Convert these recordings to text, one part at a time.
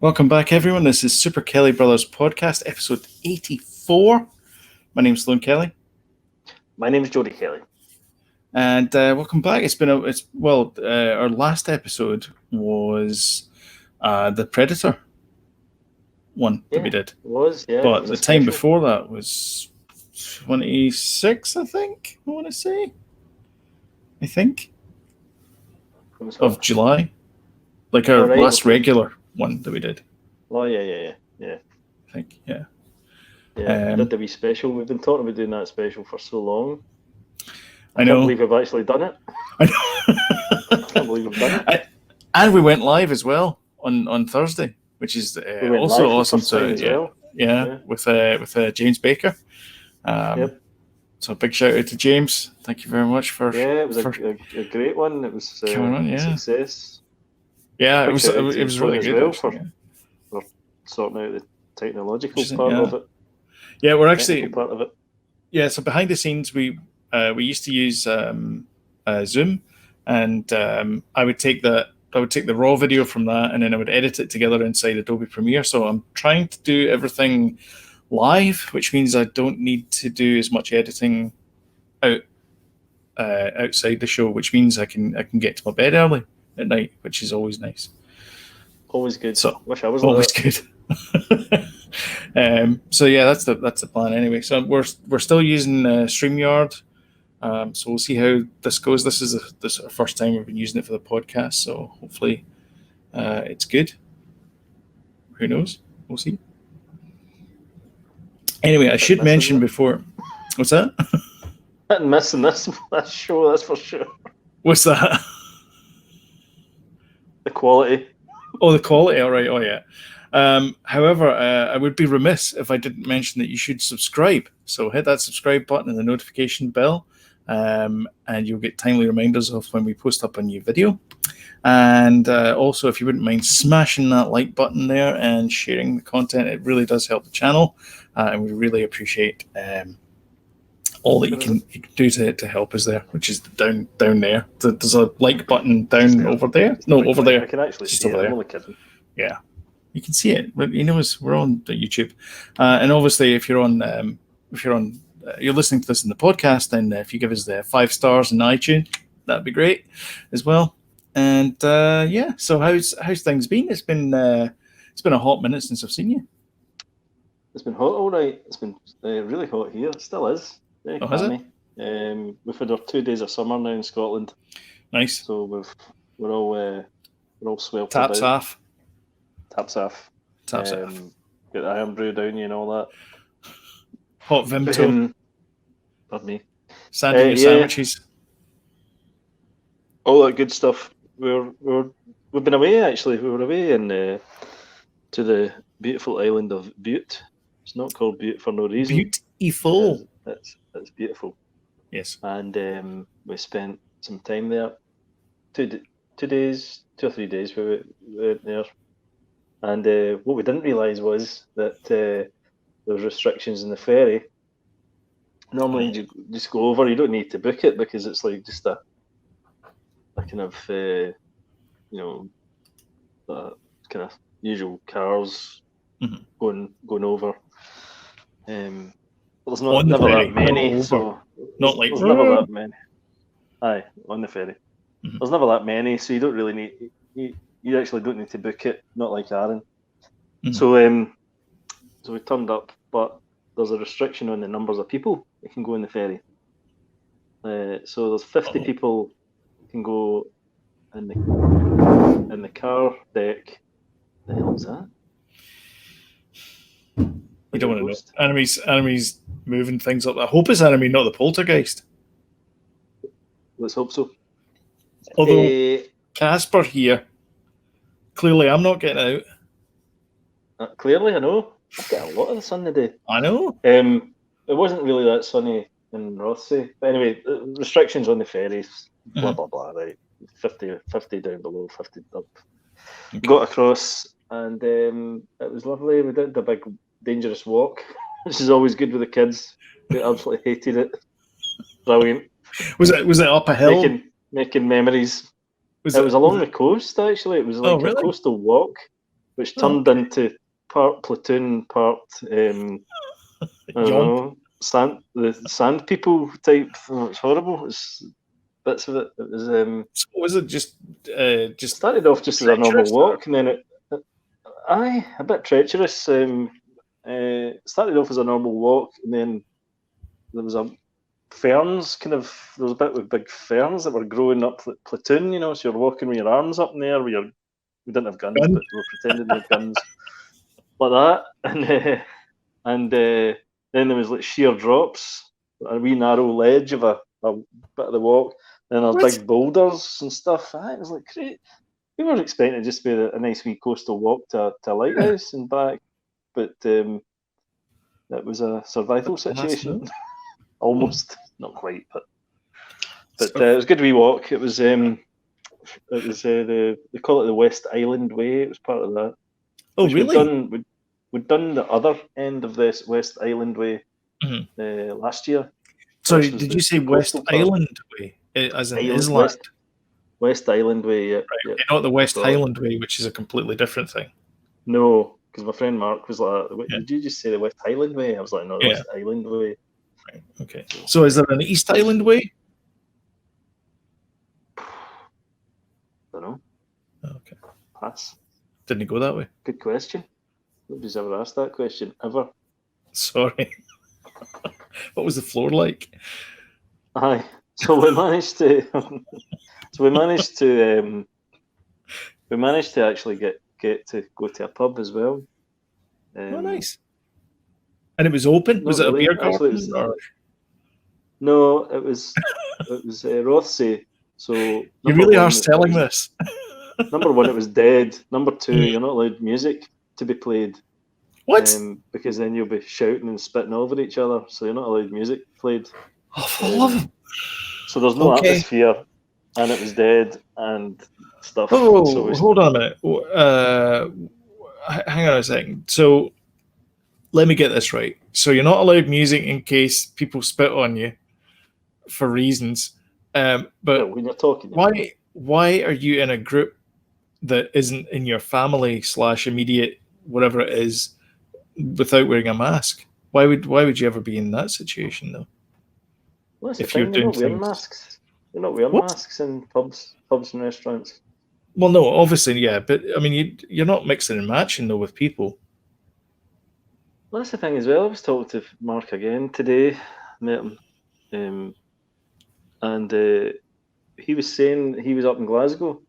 Welcome back, everyone. This is Super Kelly Brothers Podcast, episode 84. My name's Sloan Kelly. My name is Jody Kelly. And welcome back. Our last episode was the Predator one that we did. It was, yeah. But the time before that was 26, I think, I want to say. Of July. Like our last regular one that we did. Oh, yeah. I think, yeah. Yeah, did the wee special. We've been talking about doing that special for so long. I know. Can't believe we've actually done it. I know. I can't believe we've done it. And we went live as well on Thursday, which is also awesome. With James Baker. So a big shout out to James. Thank you very much for. Yeah, it was a great one. It was a success. Yeah, it was really good. Well for sorting out the technological part of it. Yeah, we're actually part of it. Yeah, so behind the scenes, we used to use Zoom, and I would take the raw video from that, and then I would edit it together inside Adobe Premiere. So I'm trying to do everything live, which means I don't need to do as much editing outside the show, which means I can get to my bed early at night, which is always nice. Always good. So wish I was always good. So yeah, that's the plan anyway. So we're still using StreamYard. So we'll see how this goes. This is our first time we've been using it for the podcast. So hopefully it's good. Who knows? We'll see. Anyway, I should mention before. What's that? I'm missing this show. That's for sure. What's that? The quality. Oh, the quality. All right. Oh, yeah. However, I would be remiss if I didn't mention that you should subscribe. So hit that subscribe button and the notification bell, and you'll get timely reminders of when we post up a new video. And also, if you wouldn't mind smashing that like button there and sharing the content, it really does help the channel, and we really appreciate all that you can do to help us there, which is down there. There's a like button down over there. No, over there. I can actually see it. I'm only kidding. Yeah, you can see it. You know, we're on YouTube, and obviously, if you're listening to this in the podcast, then if you give us the 5 stars in iTunes, that'd be great as well. And so how's things been? It's been a hot minute since I've seen you. It's been hot, all right. It's been really hot here. It still is. Has it? We've had our 2 days of summer now in Scotland. Nice. So we're all sweltered. Taps off. Get the iron brew down you and all that. Hot Vimto. Pardon me. Sanding your sandwiches. All that good stuff. We've been away actually. We were away to the beautiful island of Bute. It's not called Bute for no reason. Beautiful. It's beautiful. Yes. And we spent some time there. 2 or 3 days we went there. And what we didn't realise was that there was restrictions in the ferry. Normally you just go over, you don't need to book it because it's like just a kind of kind of usual cars going over. There's never that many, so not like there's never that many. Aye, on the ferry. Mm-hmm. There's never that many, so you don't really need. You actually don't need to book it. Not like Arran. Mm-hmm. So we turned up, but there's a restriction on the numbers of people that can go in the ferry. So there's 50 people can go in the car deck. The hell is that? You don't want to know. Enemies moving things up. I hope it's enemy, not the poltergeist. Let's hope so. Although Casper here, clearly I'm not getting out. Clearly, I know. I get a lot of the sun today. I know. It wasn't really that sunny in Rothesay. But anyway, restrictions on the ferries, blah, blah, blah, right? 50 down below, 50 up. Okay. Got across, and it was lovely. We did the big dangerous walk, which is always good with the kids. They absolutely hated it. Brilliant. Was it up a hill? Making memories. It was along the coast, actually. It was like a coastal walk. which turned into part platoon, part I don't know, the sand people type. Oh, it's horrible. It's bits of it. It was. So was it just started off just as a normal walk, and then a bit treacherous. Started off as a normal walk, and then there was ferns. There was a bit with big ferns that were growing up platoon. So you're walking with your arms up in there. We didn't have guns, but we were pretending to have guns like that, and then there was like sheer drops, a wee narrow ledge of a bit of the walk. And there's big boulders and stuff. It was like great. We were expecting it just to be a nice wee coastal walk to a lighthouse and back, but that was a survival situation. Almost, not quite, but it was a good wee walk. It was they call it the West Island Way. It was part of that. Oh, really? We'd done the other end of this West Island Way last year. Sorry, did you say West Island Way? As in Island? West Island Way, yeah. Right, yeah. Not the West Highland Way, which is a completely different thing. No, because my friend Mark was like, did you just say the West Highland Way? I was like, no, the West Island Way. Right, okay. So is there an East Island Way? Don't know. Okay. Pass. Didn't it go that way? Good question. Nobody's ever asked that question, ever. Sorry. What was the floor like? Aye. So we managed to. We managed to actually get to go to a pub as well. Oh, nice! And it was open. Was it a beer garden? No, it was Rothsay. So you really are selling this. Number one, it was dead. Number two, you're not allowed music to be played. What? Because then you'll be shouting and spitting over each other. So you're not allowed music played. Oh, for love of... So there's no atmosphere, and it was dead and stuff. Oh, so hold on a minute. Hang on a second. So let me get this right. So you're not allowed music in case people spit on you for reasons. But when you're talking, why are you in a group that isn't in your family / immediate whatever it is without wearing a mask? Why would you ever be in that situation though? Well, if you're doing wearing masks, you're not wearing masks in pubs and restaurants. Well, no, obviously, yeah, but I mean, you're not mixing and matching though with people. Well, that's the thing as well. I was talking to Mark again today, met him, and he was saying he was up in Glasgow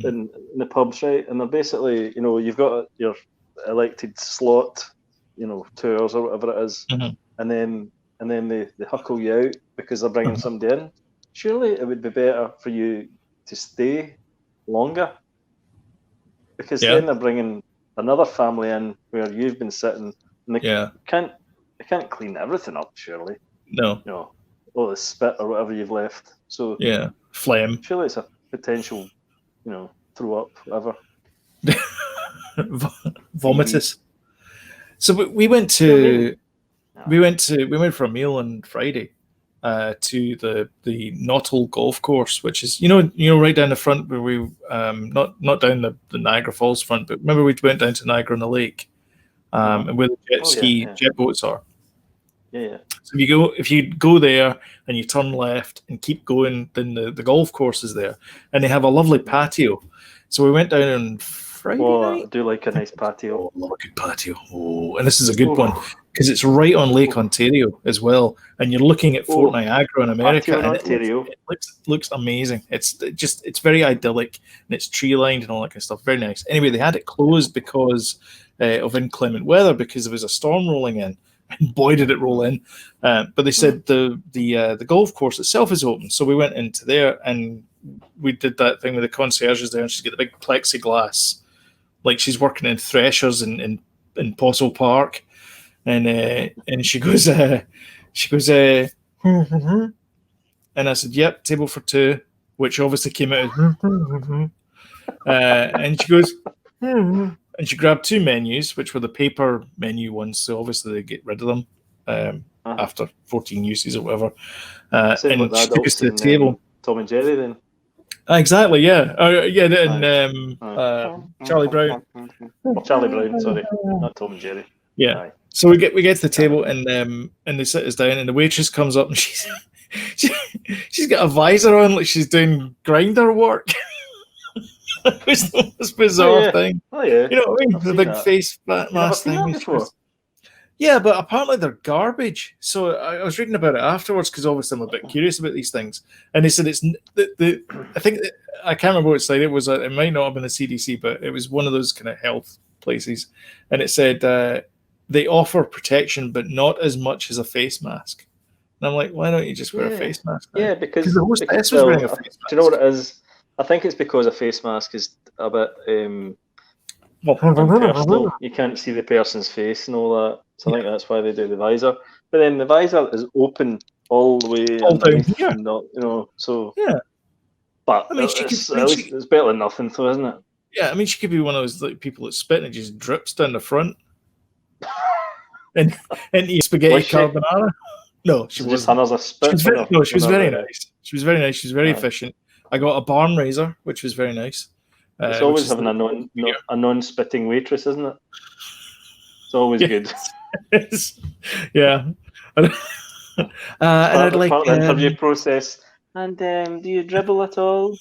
in the pubs, right? And they're basically, you've got your elected slot, 2 hours or whatever it is, and then they huckle you out because they're bringing somebody in. Surely it would be better for you to stay longer, because then they're bringing another family in where you've been sitting, and they can't clean everything up. Surely, no, all the spit or whatever you've left. So phlegm. Surely it's a potential, throw up, whatever. Vomitus. So we went to. We went for a meal on Friday to the Knottle golf course, which is right down the front where we not down the Niagara Falls front, but remember we went down to Niagara on the Lake, and where the jet boats are. Yeah. So if you go there and you turn left and keep going, then the golf course is there, and they have a lovely patio. So we went down on Friday night. I do like a nice patio. Oh, I love a good patio. Oh, and this is a good one because it's right on Lake Ontario as well, and you're looking at Fort Niagara in America. And Ontario. It looks amazing. It's very idyllic and it's tree lined and all that kind of stuff. Very nice. Anyway, they had it closed because of inclement weather, because there was a storm rolling in. And boy, did it roll in! But they said the golf course itself is open, so we went into there and we did that thing with the concierges there, and she's got the big plexiglass, like she's working in Threshers in Postle Park, and she goes, and I said, "Yep, table for two," which obviously came out as, and she goes. And she grabbed two menus, which were the paper menu ones, so obviously they get rid of them after 14 uses or whatever. And she took us to the table. Tom and Jerry then? Exactly, yeah. Yeah, and Charlie Brown. Charlie Brown, sorry, not Tom and Jerry. Yeah. Aye. So we get to the table and they sit us down and the waitress comes up and she's got a visor on like she's doing grinder work. It was the most bizarre thing. Oh yeah. You know what I mean? I've The seen big that. face You've never mask seen thing. that before? Yeah, but apparently they're garbage. So I was reading about it afterwards because obviously I'm a bit curious about these things. And they said it's I think I can't remember which site it was. It might not have been the CDC, but it was one of those kind of health places. And it said they offer protection, but not as much as a face mask. And I'm like, why don't you just wear a face mask now? Yeah, because the hostess was wearing a face mask. Do you know what it is? I think it's because a face mask is a bit impersonal. You can't see the person's face and all that. So I think that's why they do the visor. But then the visor is open all the way underneath, not, so yeah. But I mean, it's better than nothing, though, isn't it? Yeah, I mean, she could be one of those like people that spit and it just drips down the front. and eat spaghetti carbonara. No, she wasn't. Just a spit. She was very nice. She was very nice. She was very efficient. I got a barn raiser, which was very nice. It's always having a non-spitting waitress, isn't it? It's always good. Yeah. And I'd like part of the interview process. And do you dribble at all?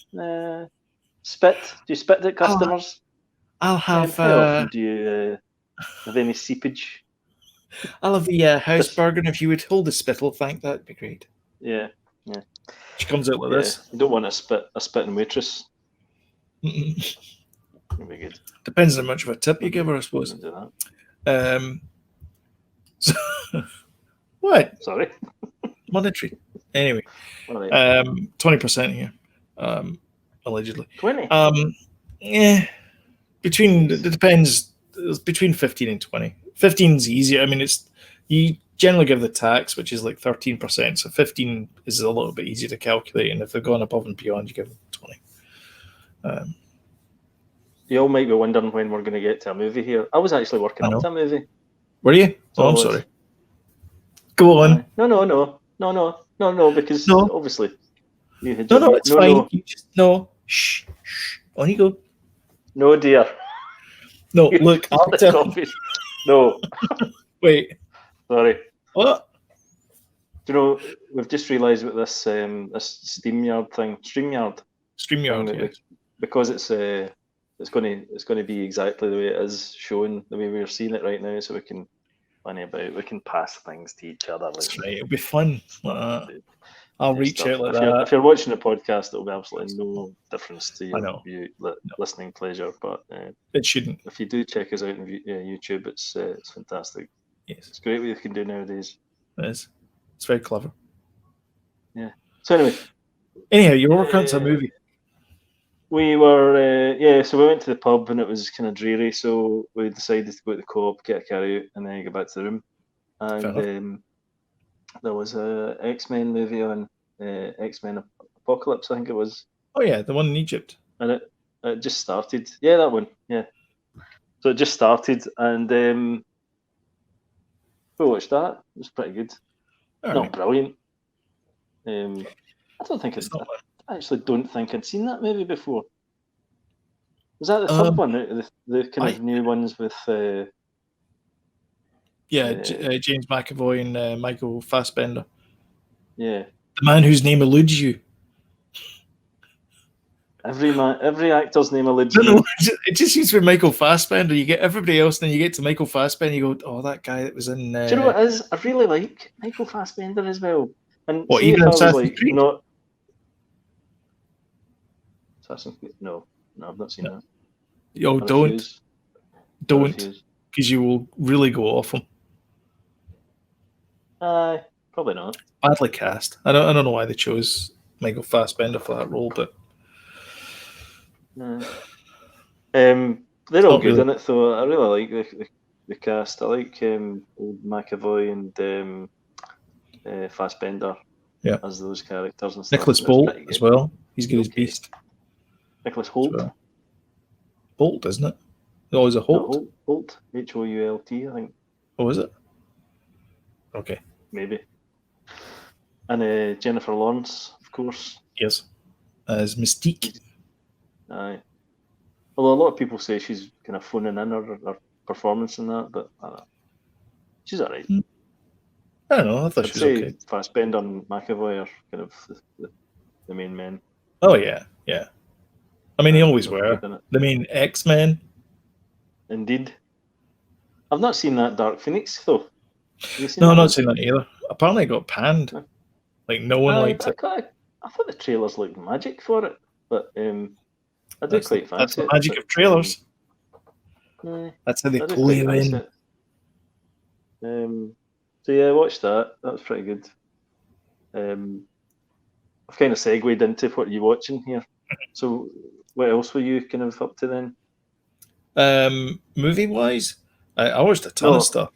Spit? Do you spit at customers? I'll have. How often do you have any seepage? I'll have the house burger, and if you would hold the spittle, that'd be great. Yeah. She comes out like this. You don't want a spitting waitress. That'd be good. Depends on how much of a tip you give her, I suppose. Do that. What? Sorry. Monetary. Anyway, 20% here, allegedly. 20. Yeah. It depends. It's between 15 and 20. 15's easier. I mean, you generally give the tax, which is like 13%. So 15 is a little bit easier to calculate, and if they're going above and beyond, you give them 20. You all might be wondering when we're going to get to a movie here. I was actually working up to a movie. Were you? Oh, I'm sorry. Go on. No, because obviously you had. No, it's fine. No. You just shh. On you go. No, dear. No, look. I'll tell. No. Wait. Sorry. What? Do you know, we've just realised with this this StreamYard thing. StreamYard. Yeah. Because it's going to be exactly the way it is shown, the way we're seeing it right now, so we can we can pass things to each other. That's right. It'll be fun. I'll reach out like that. If you're watching the podcast, it'll be absolutely no difference to your listening pleasure. But it shouldn't. If you do check us out on YouTube, it's fantastic. Yes, it's great what you can do nowadays. It is. It's very clever. Yeah. So anyway. Anyhow, you were working on some movie. We were, so we went to the pub and it was kind of dreary, so we decided to go to the co-op, get a carry out, and then go back to the room. And there was a X-Men movie on, X-Men Apocalypse, I think it was. Oh yeah, the one in Egypt. And it just started. Yeah, that one. Yeah. So it just started, and we watched that. It was pretty good. Not brilliant. I don't think it's. I actually don't think I'd seen that movie before. Was that the third one? The kind of new ones with. James McAvoy and Michael Fassbender. Yeah. The man whose name eludes you. Every actor's name eludes you. No, it just seems to be Michael Fassbender. You get everybody else, then you get to Michael Fassbender. You go, oh, that guy that was in. Do you know what it is? I really like Michael Fassbender as well. And what, even Assassin's Creed? Assassin's Creed? No, I've not seen that. Yo, don't, because you will really go off him. Probably not. Badly cast. I don't know why they chose Michael Fassbender for that role, but they're all good in it. So I really like the cast. I like old McAvoy and Fassbender as those characters and stuff. Nicholas Bolt as well. He's good as Beast. Nicholas Hoult. Well. Bolt, isn't it? Oh, is it Holt? No, Holt. Hoult, I think. Oh, is it? Okay. Maybe. And Jennifer Lawrence, of course. Yes. as Mystique. Aye. Although a lot of people say she's kind of phoning in her performance in that, but I don't know. She's alright. I don't know. I thought I'd she was say okay. Fassbender and McAvoy are kind of the main men. Oh yeah. I mean, they always were the main X-Men. Indeed. I've not seen that Dark Phoenix though. No, I've not seen that either. Apparently, it got panned. Like no one liked it. I thought the trailers looked magic for it, but I do quite fancy it. That's the magic of trailers. That's how they pull you in. So yeah, I watched that. That was pretty good. I've kind of segued into what you're watching here. So what else were you kind of up to then? Movie-wise, I watched a ton of stuff.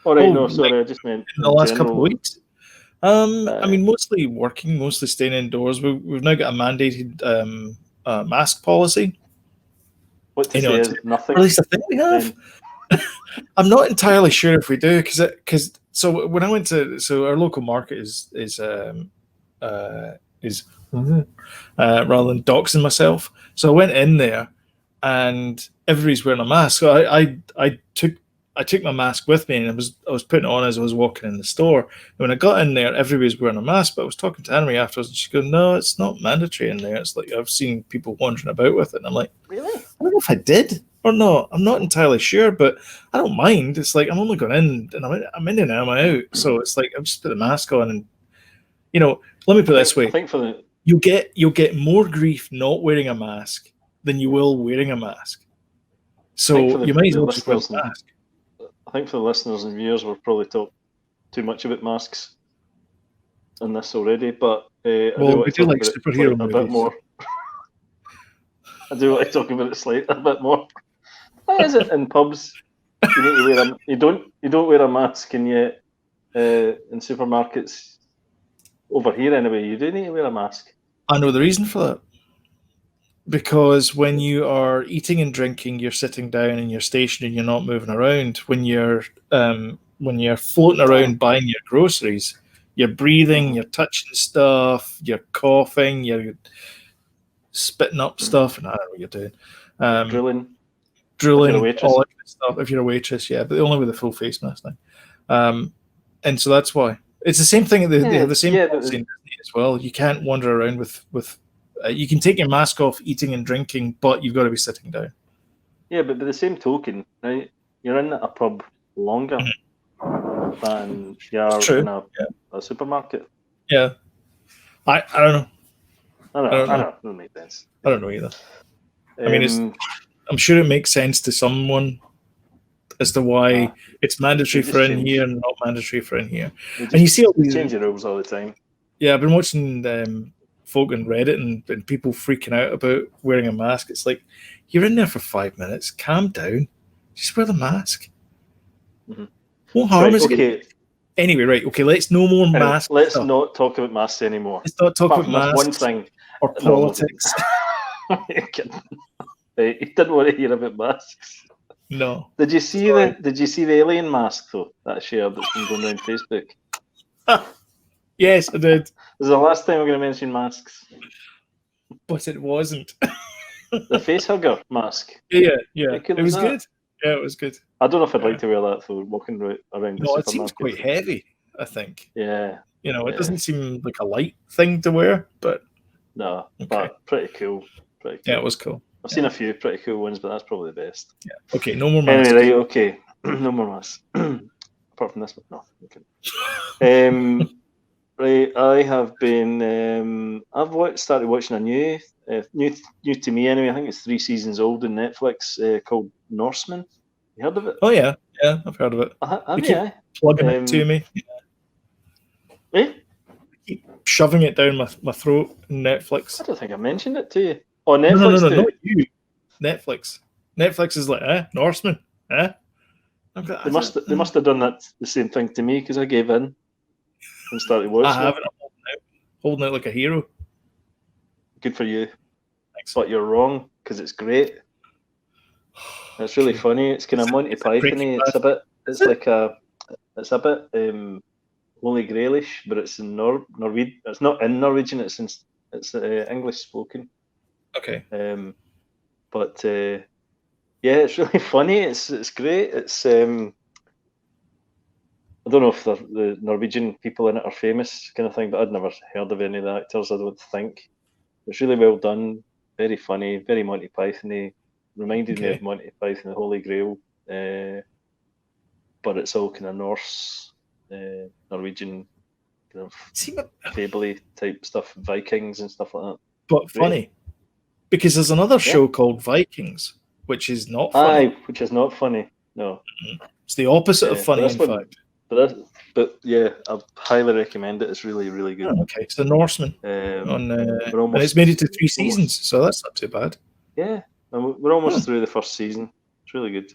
All right, no, sorry, I just meant in the last couple of weeks. I mean, mostly working, mostly staying indoors. We've now got a mandated mask policy. What to say is nothing. Or at least I think we have. I'm not entirely sure if we do because so when I went to our local market is rather than doxing myself. So I went in there and everybody's wearing a mask. So I took my mask with me and I was putting it on as I was walking in the store. And when I got in there, everybody's wearing a mask. But I was talking to Anne-Marie afterwards, and she goes, "No, it's not mandatory in there. It's like I've seen people wandering about with it." And I'm like, "Really? I don't know if I did or not. I'm not entirely sure, but I don't mind. It's like I'm only going in and I'm in and I'm out. So it's like I've just put the mask on, and let me put it this way: you'll get more grief not wearing a mask than you will wearing a mask. So you might as well just wear a mask." I think for the listeners and viewers, we've probably talked too much about masks in this already, but we do like superhero movies. A bit more. I do want to talk about it a bit more. Why is it in pubs you need to wear you don't wear a mask, and yet in supermarkets over here anyway you do need to wear a mask? I know the reason for that. Because when you are eating and drinking, you're sitting down in your station and you're not moving around. When you're floating around buying your groceries, you're breathing, you're touching stuff, you're coughing, you're spitting up stuff, and I don't know what you're doing. Drilling, all that kind of stuff. If you're a waitress, yeah, but only with a full face mask now. And so that's why it's the same thing. They have the same policy in Disney as well. You can't wander around with. You can take your mask off eating and drinking, but you've got to be sitting down. Yeah, but by the same token, right, you're in a pub longer than you are in a supermarket. Yeah. I don't know. I don't know. It doesn't make sense. I don't know either. I mean, I'm sure it makes sense to someone as to why it's mandatory for in here and not mandatory for in here. And you see all these change the rules all the time. Yeah, I've been watching folk on Reddit and people freaking out about wearing a mask. It's like, you're in there for 5 minutes. Calm down. Just wear the mask. Mm-hmm. What harm is it? Anyway, right. Okay, let's no more masks. Let's not talk about masks anymore. Let's not talk about masks. One thing. Or politics. You didn't want to hear about masks. No. Did you see the alien mask though that I shared that's been going around Facebook? Yes, I did. This is the last time we're going to mention masks. But it wasn't. The face hugger mask. Yeah. It was good. Yeah, it was good. I don't know if I'd like to wear that for walking around the supermarket. It seems quite heavy, I think. Yeah. It doesn't seem like a light thing to wear, but... No, but pretty cool. Yeah, it was cool. I've seen a few pretty cool ones, but that's probably the best. Yeah. Okay, no more masks. Anyway, right, okay. No more masks. Apart from this one. No. Okay. Right, I have been. I've started watching a new to me anyway. I think it's 3 seasons old on Netflix called Norseman. You heard of it? Oh yeah, I've heard of it. Have you? Plugging it to me. Eh? Keep shoving it down my throat. Netflix. I don't think I mentioned it to you. Oh, Netflix. No, not you. Netflix. Netflix is like, Norseman, They must have done the same thing to me because I gave in and started watching. I haven't. Holding out like a hero. Good for you. Thanks. But you're wrong because it's great. It's really funny. It's kind of Monty Python-y. It's a bit Holy Grailish, but it's in Norwegian. It's not in Norwegian. It's It's English spoken. Okay. But yeah, it's really funny. It's great. It's I don't know if the Norwegian people in it are famous, kind of thing, but I'd never heard of any of the actors. I don't think. It's really well done. Very funny. Very Monty Python-y. Reminded me Okay. of Monty Python, the Holy Grail. But it's all kind of Norse, Norwegian, kind of See, but fable type stuff, Vikings and stuff like that. But Great. funny, because there's another show called Vikings, which is not funny. Aye, which is not funny. No, It's the opposite of but funny, this in one, fact. but yeah, I highly recommend it. It's really, really good. Oh, okay, it's the Norseman, We're and almost it's made it to 3 seasons, so that's not too bad. yeah, and we're almost through the first season. It's really good.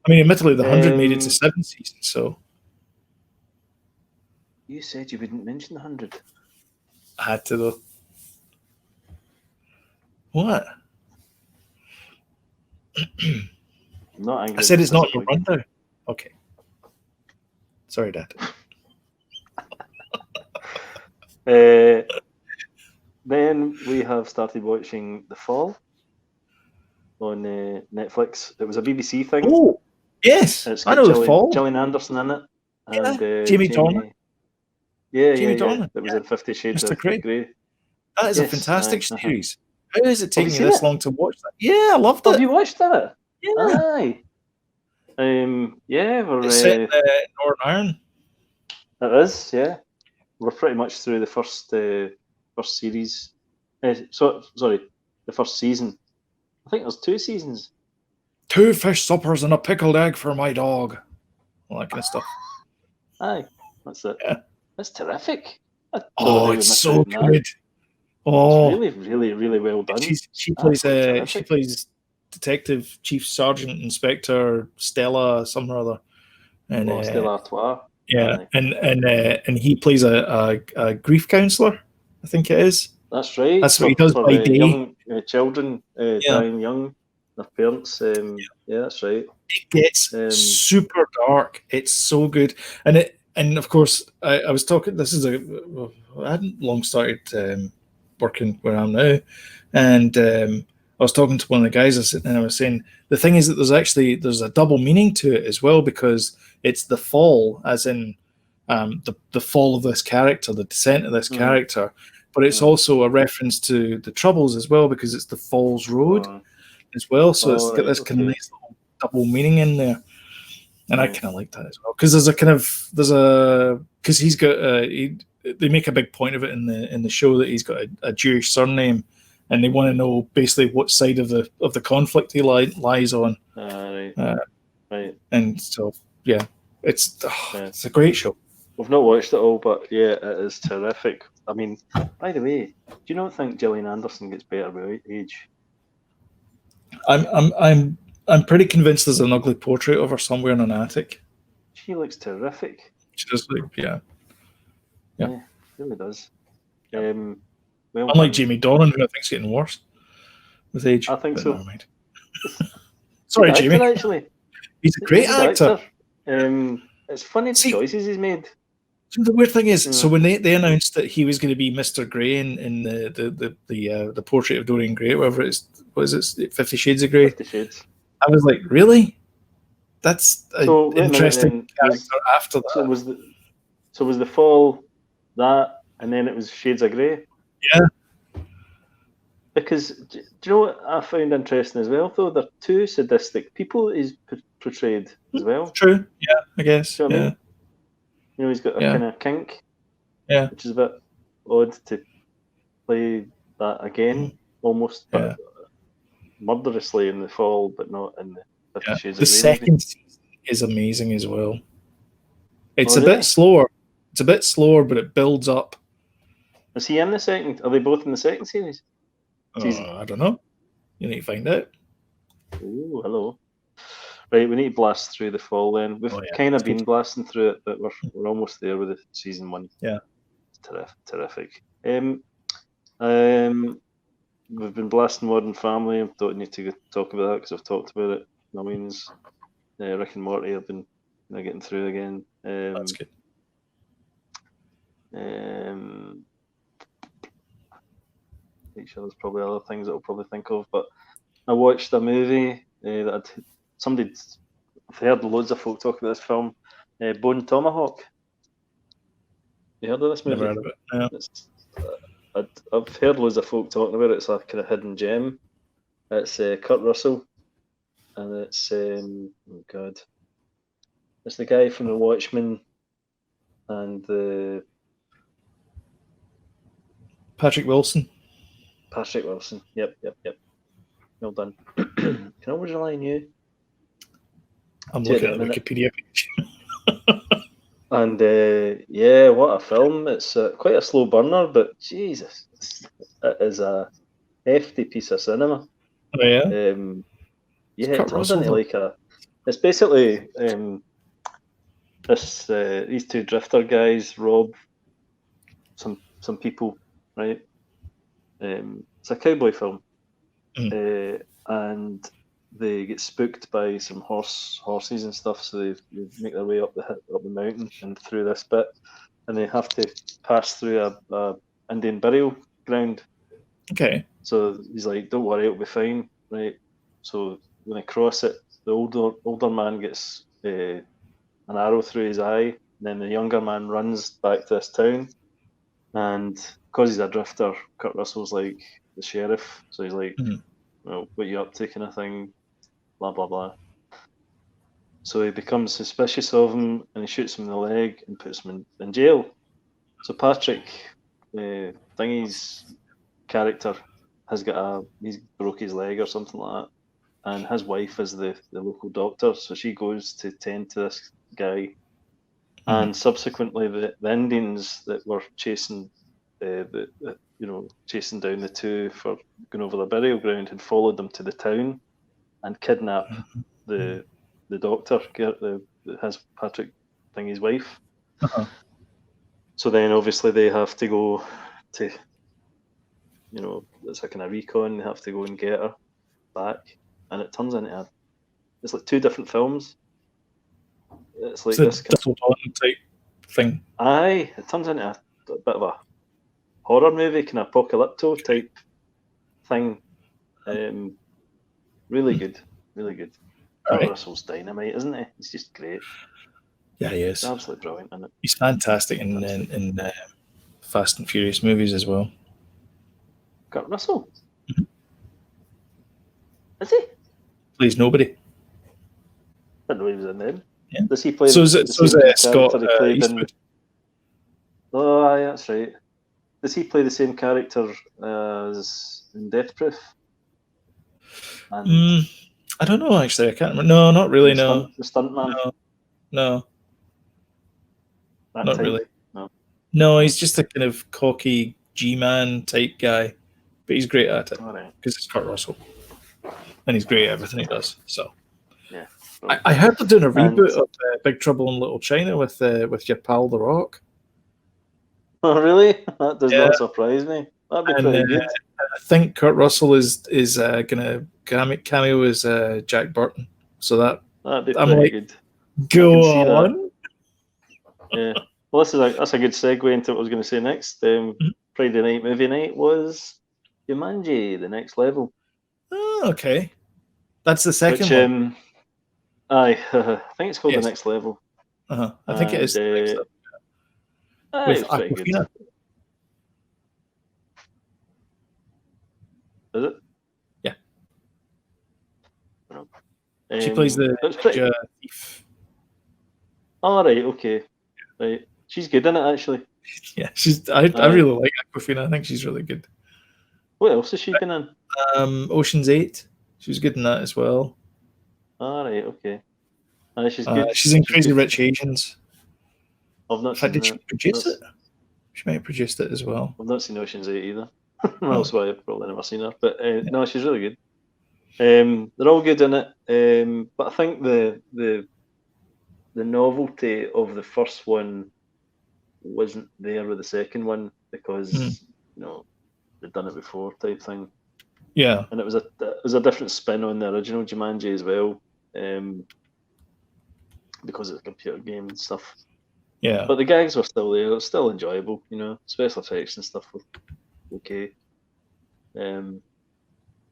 I mean, admittedly, the 100 made it to 7 seasons, so You said you wouldn't mention the 100. I had to, though. What? I'm not angry. I said it's not your rundown. Okay. Sorry, Dad. Then we have started watching The Fall on Netflix. It was a BBC thing. Oh, yes, I know The Fall. Gillian Anderson in it. And Jamie Dornan. Jamie Dornan. That was in 50 Shades of Grey. That is a fantastic series. How is it taking you this long to watch that? Yeah, I loved it. Have you watched that? Yeah. Aye. It's set in Northern Ireland. It is, yeah. We're pretty much through the first series. The first season. I think there's 2 seasons. 2 fish suppers and a pickled egg for my dog. All that kind of stuff. Aye, that's it. Yeah. That's terrific. It's so good. Oh, it's really, really, really well done. She plays Detective Chief Sergeant Inspector Stella something or other, and Stella Artois. Yeah, and he plays a grief counselor, I think it is. That's right. That's what he does by day. Young children dying young, their parents. Yeah, that's right. It gets super dark. It's so good, and of course I was talking. I hadn't long started working where I am now, and I was talking to one of the guys, and I was saying the thing is that there's a double meaning to it as well, because it's the fall, as in the fall of this character, the descent of this character, but it's also a reference to the Troubles as well, because it's the Falls Road as well. So it's got this kind of nice little double meaning in there, and I kind of like that as well, because because he's got they make a big point of it in the show that he's got a Jewish surname, and they want to know basically what side of the conflict he lies on. Right. And so yeah, it's a great show. We've not watched it all, but yeah, it is terrific. I mean, by the way, do you not think Gillian Anderson gets better with age? I'm pretty convinced there's an ugly portrait of her somewhere in an attic. She looks terrific. She does look, yeah, really does. Unlike Jamie Dornan, who I think's getting worse with age. I think so. Never mind. Sorry, Jamie. Actually, he's a great actor. It's funny the choices he's made. The weird thing is, so when they announced that he was going to be Mr. Grey in the Portrait of Dorian Gray, whatever it is, what is it, 50 Shades of Grey? 50 Shades. I was like, really? That's an interesting character after that. So was the Fall that, and then it was Shades of Grey? Yeah. Because, do you know what I found interesting as well, though? They're 2 sadistic people he's portrayed as well. True, yeah, I guess. Do you know what I mean? You know, he's got a kind of kink, which is a bit odd to play that again, almost murderously in The Fall, but not in the 50 Shades of Grey. The second season is amazing as well. It's a bit slower. It's a bit slower, but it builds up. Is he in the second? Are they both in the second series? I don't know. You need to find out. Oh, hello. Right, we need to blast through The Fall then. We've kind of been blasting through it, but we're almost there with season 1. Yeah. It's terrific. We've been blasting Modern Family. I don't need to talk about that because I've talked about it. Millions. Rick and Morty I've been getting through again. That's good. make sure there's probably other things that I'll probably think of. But I watched a movie that I've heard loads of folk talk about this film, Bone Tomahawk. You heard of this movie? Never heard of it. Yeah. I've heard loads of folk talking about it. It's a kind of hidden gem. It's Kurt Russell, and it's oh god, it's the guy from The Watchmen, and the Patrick Wilson. Patrick Wilson. Yep. Well done. Can I always rely on you? I'm looking at the Wikipedia page. And yeah, what a film! It's quite a slow burner, but Jesus, it is a hefty piece of cinema. Oh yeah. Yeah, it turns into like it's basically these two drifter guys rob some people, right? It's a cowboy film, and they get spooked by some horses and stuff, so they make their way up the mountain and through this bit, and they have to pass through a Indian burial ground. Okay. So he's like, "Don't worry, it'll be fine," right? So when they cross it, the older man gets an arrow through his eye, and then the younger man runs back to this town, and because he's a drifter, Kurt Russell's like the sheriff, so he's like, "Well, what you up to?" kind of thing. Blah blah blah. So he becomes suspicious of him, and he shoots him in the leg and puts him in jail. So Patrick Thingy's character he's broke his leg or something like that, and his wife is the local doctor, so she goes to tend to this guy, and subsequently the Indians that were chasing chasing down the two for going over the burial ground had followed them to the town and kidnapped the doctor, has Patrick Thingy's wife. So then obviously they have to go to, it's a kind of recon, they have to go and get her back, and it turns into it's like two different films. It's like this double type thing. Aye, it turns into a bit of a horror movie, kind of apocalypto type thing. Really good, really good. Kurt Russell's dynamite, isn't he? He's just great. Yeah, he is. He's absolutely brilliant, isn't it? He's fantastic in Fast and Furious movies as well. Kurt Russell? Is he? Plays nobody. I didn't know he was in them. Yeah. Does he play? So is Scott Eastwood. Oh, aye, that's right. Does he play the same character as in Death Proof? I don't know, actually. I can't remember. No, not really. The stuntman. No. That not type? really. No. No, he's just a kind of cocky G-man type guy, but he's great at it because it's Kurt Russell, and he's great at everything he does. So, yeah. I heard they're doing a reboot of Big Trouble in Little China with your pal The Rock. Oh, really? That does not surprise me. That'd be pretty good. I think Kurt Russell is going to cameo as Jack Burton. So that'd be I'm pretty like, good. Go on. Yeah. Well, that's a good segue into what I was going to say next. Friday night movie night was Jumanji: The Next Level. Oh, okay. That's the second one. Aye, I think it's called The Next Level. I think it is. The Next Level. With Awkwafina. Is it? Yeah. No. She plays the thief. Oh, right, okay. Right. She's good in it, actually. Yeah, I really like Awkwafina. I think she's really good. What else has she been in? Ocean's 8. She was good in that as well. All right, okay. She's good. She's in Crazy Rich Asians. I've not seen did she produce it? She might have produced it as well. I've not seen Ocean's 8 either. That's why I've probably never seen her. But no, she's really good. They're all good in it. But I think the novelty of the first one wasn't there with the second one because they'd done it before type thing. Yeah, and it was a different spin on the original Jumanji as well, because it's a computer game and stuff. Yeah, but the gags were still there. It was still enjoyable, special effects and stuff were okay. Yeah,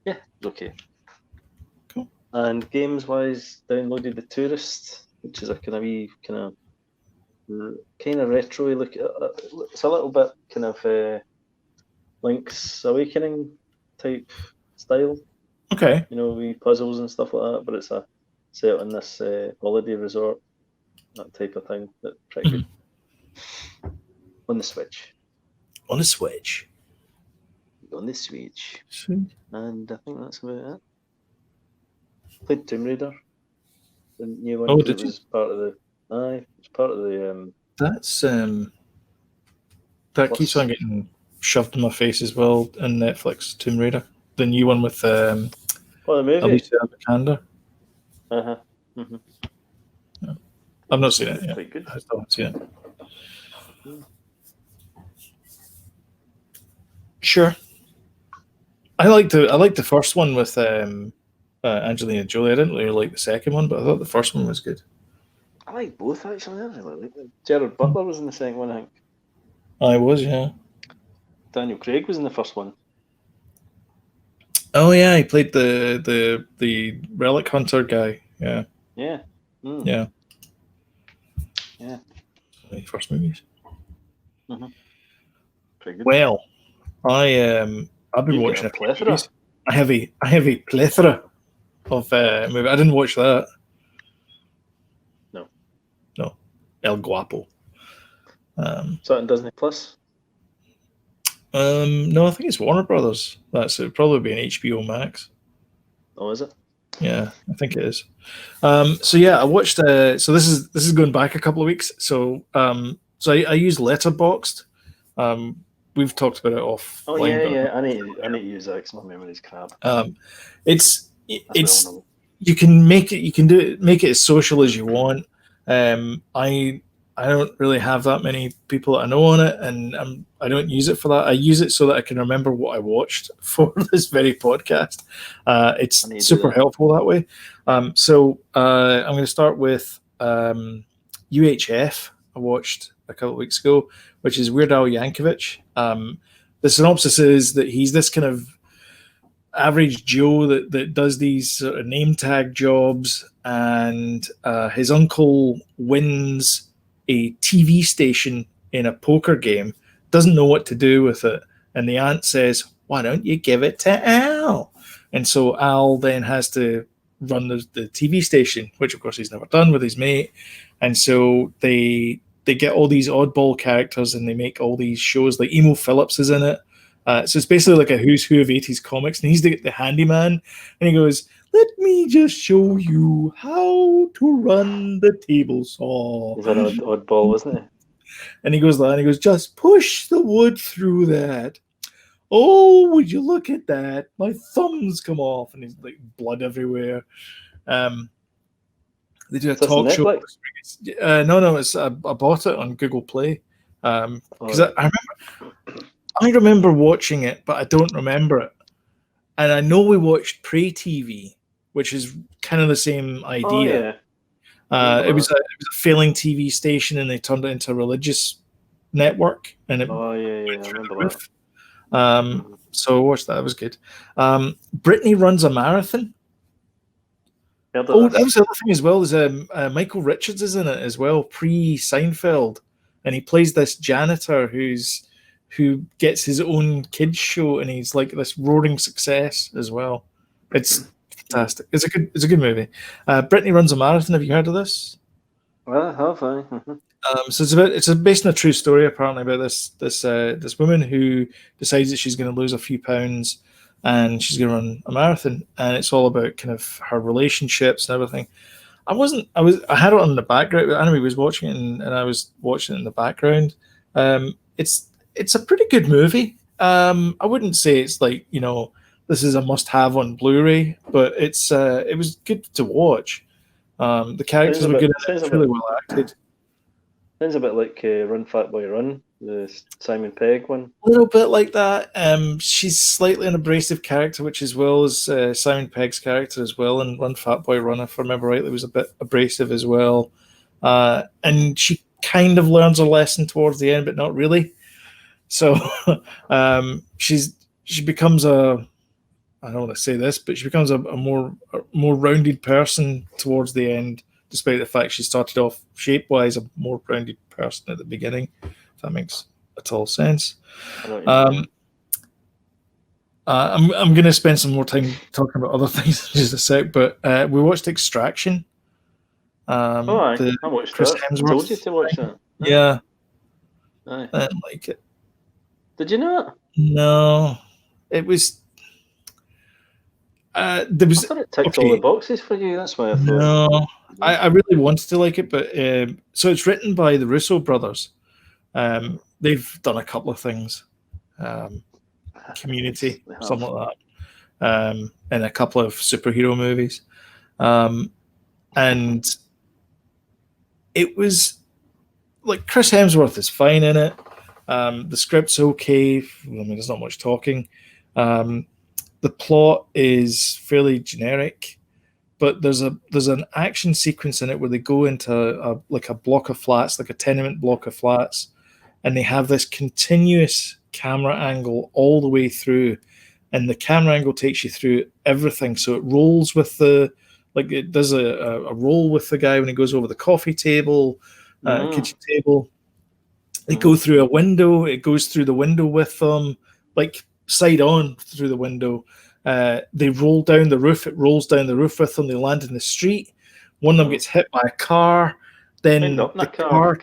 it's okay. Cool. And games wise, downloaded The Tourist, which is a kind of retro look. It's a little bit kind of Link's Awakening type style. Okay. We puzzles and stuff like that, but it's set in this holiday resort, that type of thing. That's pretty good. On the Switch. On the Switch. On the Switch. Sweet. And I think that's about it. Played Tomb Raider, the new one. Oh, 'cause did it you? was part of the. Aye, it's part of the. That's that keeps Plus. on getting shoved in my face as well in Netflix. Tomb Raider, the new one with The movie. Alicia Vikander. Mm-hmm. Yeah. I've not seen it yet. Quite good. I still haven't seen it. Sure. I liked the first one with Angelina Jolie. I didn't really like the second one, but I thought the first one was good. I like both actually. I really like them. Gerard Butler was in the second one, I think. I was, yeah. Daniel Craig was in the first one. Oh yeah, he played the relic hunter guy. Yeah. Yeah. Yeah. Yeah. First movies. Pretty good. Well, I've been watching a plethora. Movies. I have a plethora of movies. I didn't watch that. No, El Guapo. Is that on Disney Plus? No, I think it's Warner Brothers. It'd probably be an HBO Max. Oh, is it? Yeah, I think it is. So yeah, I watched. So this is going back a couple of weeks. So I use Letterboxd. We've talked about it off. Oh yeah. I need to use that because my memory's crap. It's you can make it as social as you want. I don't really have that many people that I know on it, and I don't use it for that. I use it so that I can remember what I watched for this very podcast. It's super helpful that way. So I'm going to start with UHF. I watched a couple of weeks ago, which is Weird Al Yankovic. The synopsis is that he's this kind of average Joe that does these sort of name tag jobs, and his uncle wins a TV station in a poker game, doesn't know what to do with it, and the aunt says, "Why don't you give it to Al?" And so Al then has to run the TV station, which of course he's never done, with his mate, and so they get all these oddball characters and they make all these shows. Like Emo Phillips is in it. So it's basically like a who's who of 80s comics, and he's the handyman, and he goes, "Let me just show you how to run the table saw." He's an oddball, wasn't he? And he goes, "Just push the wood through that. Oh, would you look at that? My thumbs come off," and he's like blood everywhere. They do a talk show. No, it's I bought it on Google Play because I remember watching it, but I don't remember it. And I know we watched Prey TV, which is kind of the same idea. Oh, yeah. It was a failing TV station, and they turned it into a religious network. And it I remember that. So I watched that. It was good. Brittany Runs a Marathon. That was the other thing as well. There's Michael Richards is in it as well, pre-Seinfeld, and he plays this janitor who gets his own kids show, and he's like this roaring success as well. It's fantastic. It's a good movie. Brittany Runs a Marathon. Have you heard of this? Well, have I? So it's based on a true story apparently about this woman who decides that she's going to lose a few pounds and she's going to run a marathon, and it's all about kind of her relationships and everything. I had it on the background. Anime was watching it, and I was watching it in the background. It's a pretty good movie. I wouldn't say it's like, this is a must-have on Blu-ray, but it was good to watch. The characters were good. It's really well acted. Sounds a bit like Run Fat Boy Run, the Simon Pegg one. A little bit like that. She's slightly an abrasive character, which as well as Simon Pegg's character as well, and Run Fat Boy Run, if I remember rightly, was a bit abrasive as well. And she kind of learns a lesson towards the end, but not really. So she's she becomes I don't want to say this, but she becomes a more rounded person towards the end, despite the fact she started off shape-wise a more rounded person at the beginning, if that makes at all sense. I'm going to spend some more time talking about other things in just a sec, but we watched Extraction. I watched Chris that. Hemsworth I told you to watch that. Yeah. Aye. I didn't like it. Did you not? No. It was... there was... I thought it ticked all the boxes for you. That's why I thought... No. I really wanted to like it, but... so it's written by the Russo brothers. They've done a couple of things. Community, something like that. And a couple of superhero movies. And it was... Like, Chris Hemsworth is fine in it. The script's okay. I mean, there's not much talking. The plot is fairly generic, but there's an action sequence in it where they go into a block of flats, like a tenement block of flats, and they have this continuous camera angle all the way through, and the camera angle takes you through everything. So it rolls with it does a roll with the guy when he goes over the coffee table, kitchen table. They go through a window. It goes through the window with them, like side on through the window. They roll down the roof. It rolls down the roof with them. They land in the street. One of them gets hit by a car. Then the car,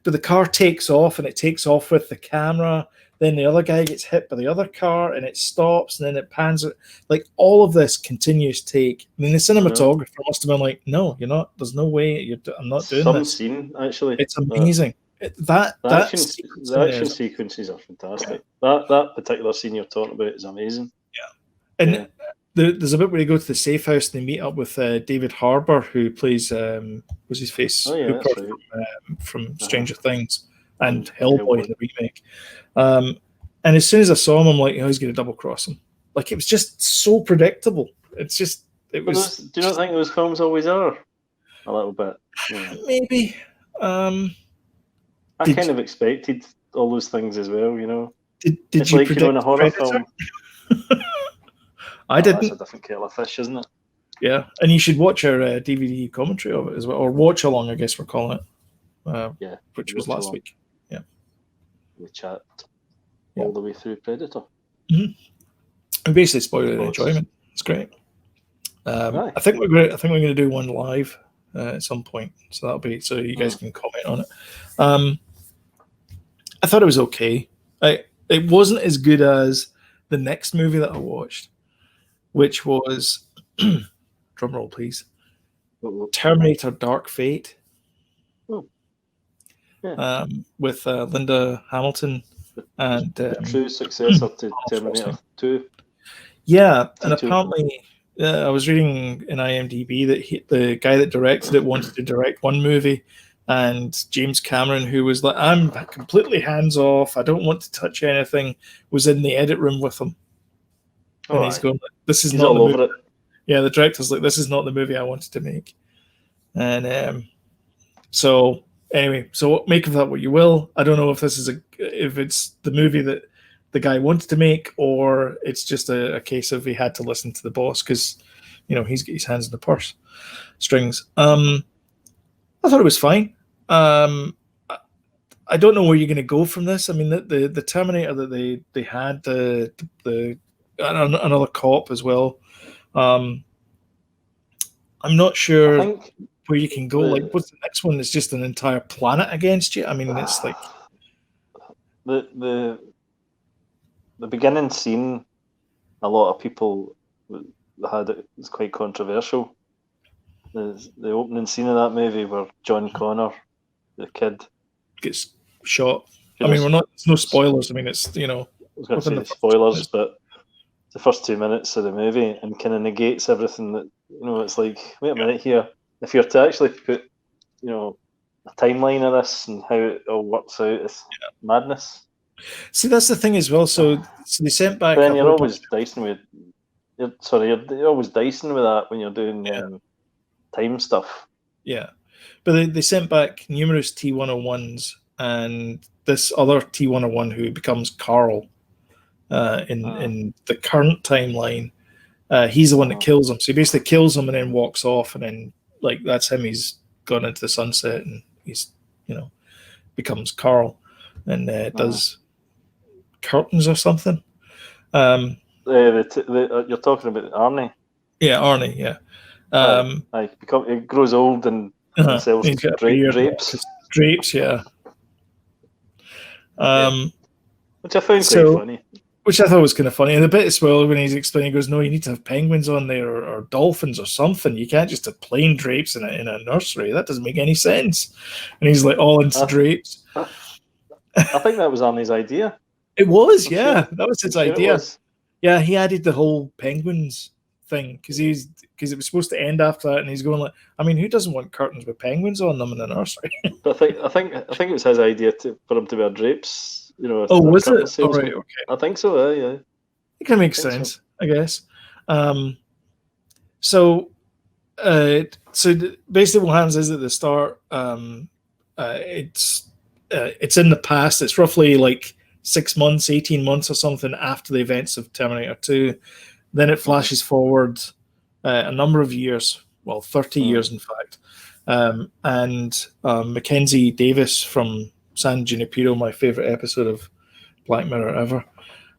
but the car takes off, and it takes off with the camera. Then the other guy gets hit by the other car, and it stops, and then it pans it. Like, all of this continuous take. I mean, the cinematographer must have been like, "No, you're not. There's no way. I'm not doing this." Some scene, actually. It's amazing. The action sequences are fantastic. That particular scene you're talking about is amazing. Yeah, and there's a bit where they go to the safe house and they meet up with David Harbour, who plays what's his face? From Stranger Things and Hellboy in the remake. And as soon as I saw him, I'm like, he's going to double cross him. Like, it was just so predictable. It was. Do you not think those films always are? A little bit. Yeah. Maybe. I kind of expected all those things as well, you know. Did you like, predict in a horror film? I didn't. That's a different kettle of fish, isn't it? Yeah, and you should watch our DVD commentary of it as well, or watch along, I guess we're calling it. Which was last week. Yeah. We chat all the way through Predator. Mm-hmm. We basically spoiled the enjoyment. It's great. I think we're going to do one live at some point, so that'll be so you guys can comment on it. I thought it was okay. It wasn't as good as the next movie that I watched, which was drum roll, please. Terminator: Dark Fate. With Linda Hamilton and the true successor to Terminator 2. Yeah, and apparently, I was reading in IMDb that the guy that directed it wanted to direct one movie, and James Cameron, who was like, "I'm completely hands off. I don't want to touch anything," was in the edit room with him, and he's going, "This is not the movie." Yeah, the director's like, "This is not the movie I wanted to make," and so. Anyway, so make of that what you will. I don't know if this is if it's the movie that the guy wanted to make, or it's just a case of he had to listen to the boss because, he's got his hands in the purse strings. I thought it was fine. I don't know where you're going to go from this. I mean, the Terminator that they had, the another cop as well. I'm not sure where you can go. Like, what's the next one? It's just an entire planet against you. I mean, it's like the beginning scene. A lot of people had it was quite controversial. The opening scene of that movie where John Connor, the kid, gets shot. I mean, it's no spoilers. I mean, it's I was going to say spoilers, but the first 2 minutes of the movie and kind of negates everything that it's like. Wait a minute here. If you're to actually put, a timeline of this and how it all works out, it's madness. See, that's the thing as well. So they sent back. Then you're always dicing with. You're always dicing with that when you're doing time stuff. Yeah, but they sent back numerous T-101s and this other T-101 who becomes Carl, in the current timeline. He's the one that kills him. So he basically kills him and then walks off, and then like that's him. He's gone into the sunset, and he's becomes Carl and does curtains or something. You're talking about Arnie. Yeah, Arnie. Yeah. He grows old and sells drapes. Drapes, yeah. Which I found quite funny. Which I thought was kind of funny. And a bit as well when he's explaining, he goes, no, you need to have penguins on there or dolphins or something. You can't just have plain drapes in a nursery. That doesn't make any sense. And he's like all into drapes. I think that was Arnie's idea. It was, yeah. That was his idea. Yeah, he added the whole penguins thing because it was supposed to end after that, and he's going like, I mean, who doesn't want curtains with penguins on them in a nursery? But I think it was his idea for him to wear drapes. Was it? Oh, right, okay. I think so. Yeah. It kind of makes sense, I guess. So basically, what happens is at the start, it's in the past. It's roughly like 6 months, 18 months or something after the events of Terminator 2. Then it flashes forward a number of years, 30 years in fact. And Mackenzie Davis from San Junipero, my favorite episode of Black Mirror ever.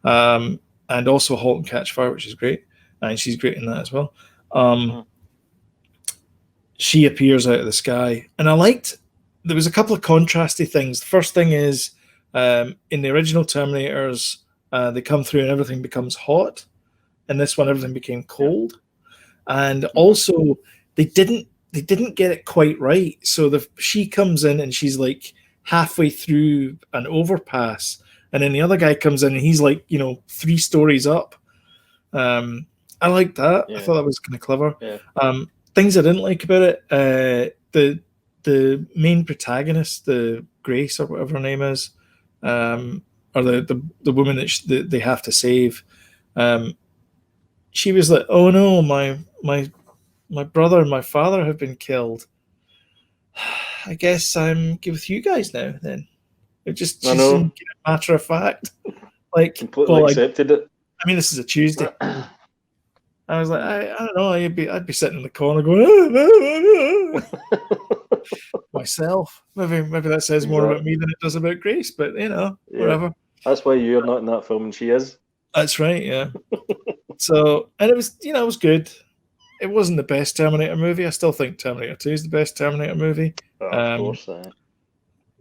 And also Halt and Catch Fire, which is great. And she's great in that as well. She appears out of the sky. And there was a couple of contrasty things. The first thing is, in the original Terminators, they come through and everything becomes hot. In this one, everything became cold. And also, they didn't get it quite right. So she comes in and she's like halfway through an overpass, and then the other guy comes in and he's like 3 stories up. I like that. I thought that was kind of clever. Things I didn't like about it, the main protagonist, the Grace or whatever her name is, or the woman that they have to save, she was like, oh no, my brother and my father have been killed. I guess I'm with you guys now then. It just seemed matter of fact. Like, completely accepted it. I mean, this is a Tuesday. I was like, I don't know, I'd be sitting in the corner going, myself. Maybe that says more about me than it does about Grace, but whatever. That's why you're not in that film and she is. That's right, yeah. So, and it was, it was good. It wasn't the best Terminator movie. I still think Terminator 2 is the best Terminator movie. Of course.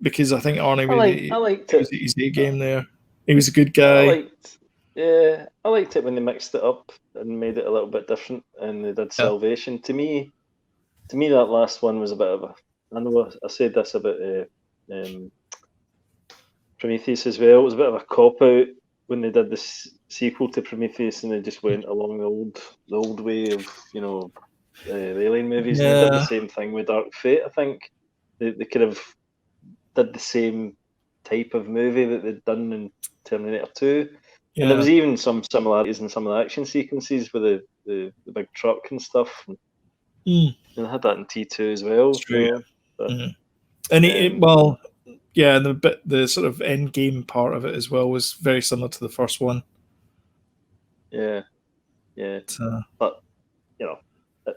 Because I think Arnie I liked it. His A game there. He was a good guy. I liked it when they mixed it up and made it a little bit different, and they did Salvation. To me, that last one was a bit of a. I know I said this about Prometheus as well. It was a bit of a cop out when they did this sequel to Prometheus, and they just went along the old way of the Alien movies. Yeah. And they did the same thing with Dark Fate. I think they could have did the same type of movie that they'd done in Terminator 2. Yeah. And there was even some similarities in some of the action sequences with the big truck and stuff. And they had that in T2 as well. True. And the sort of end game part of it as well was very similar to the first one. Yeah. But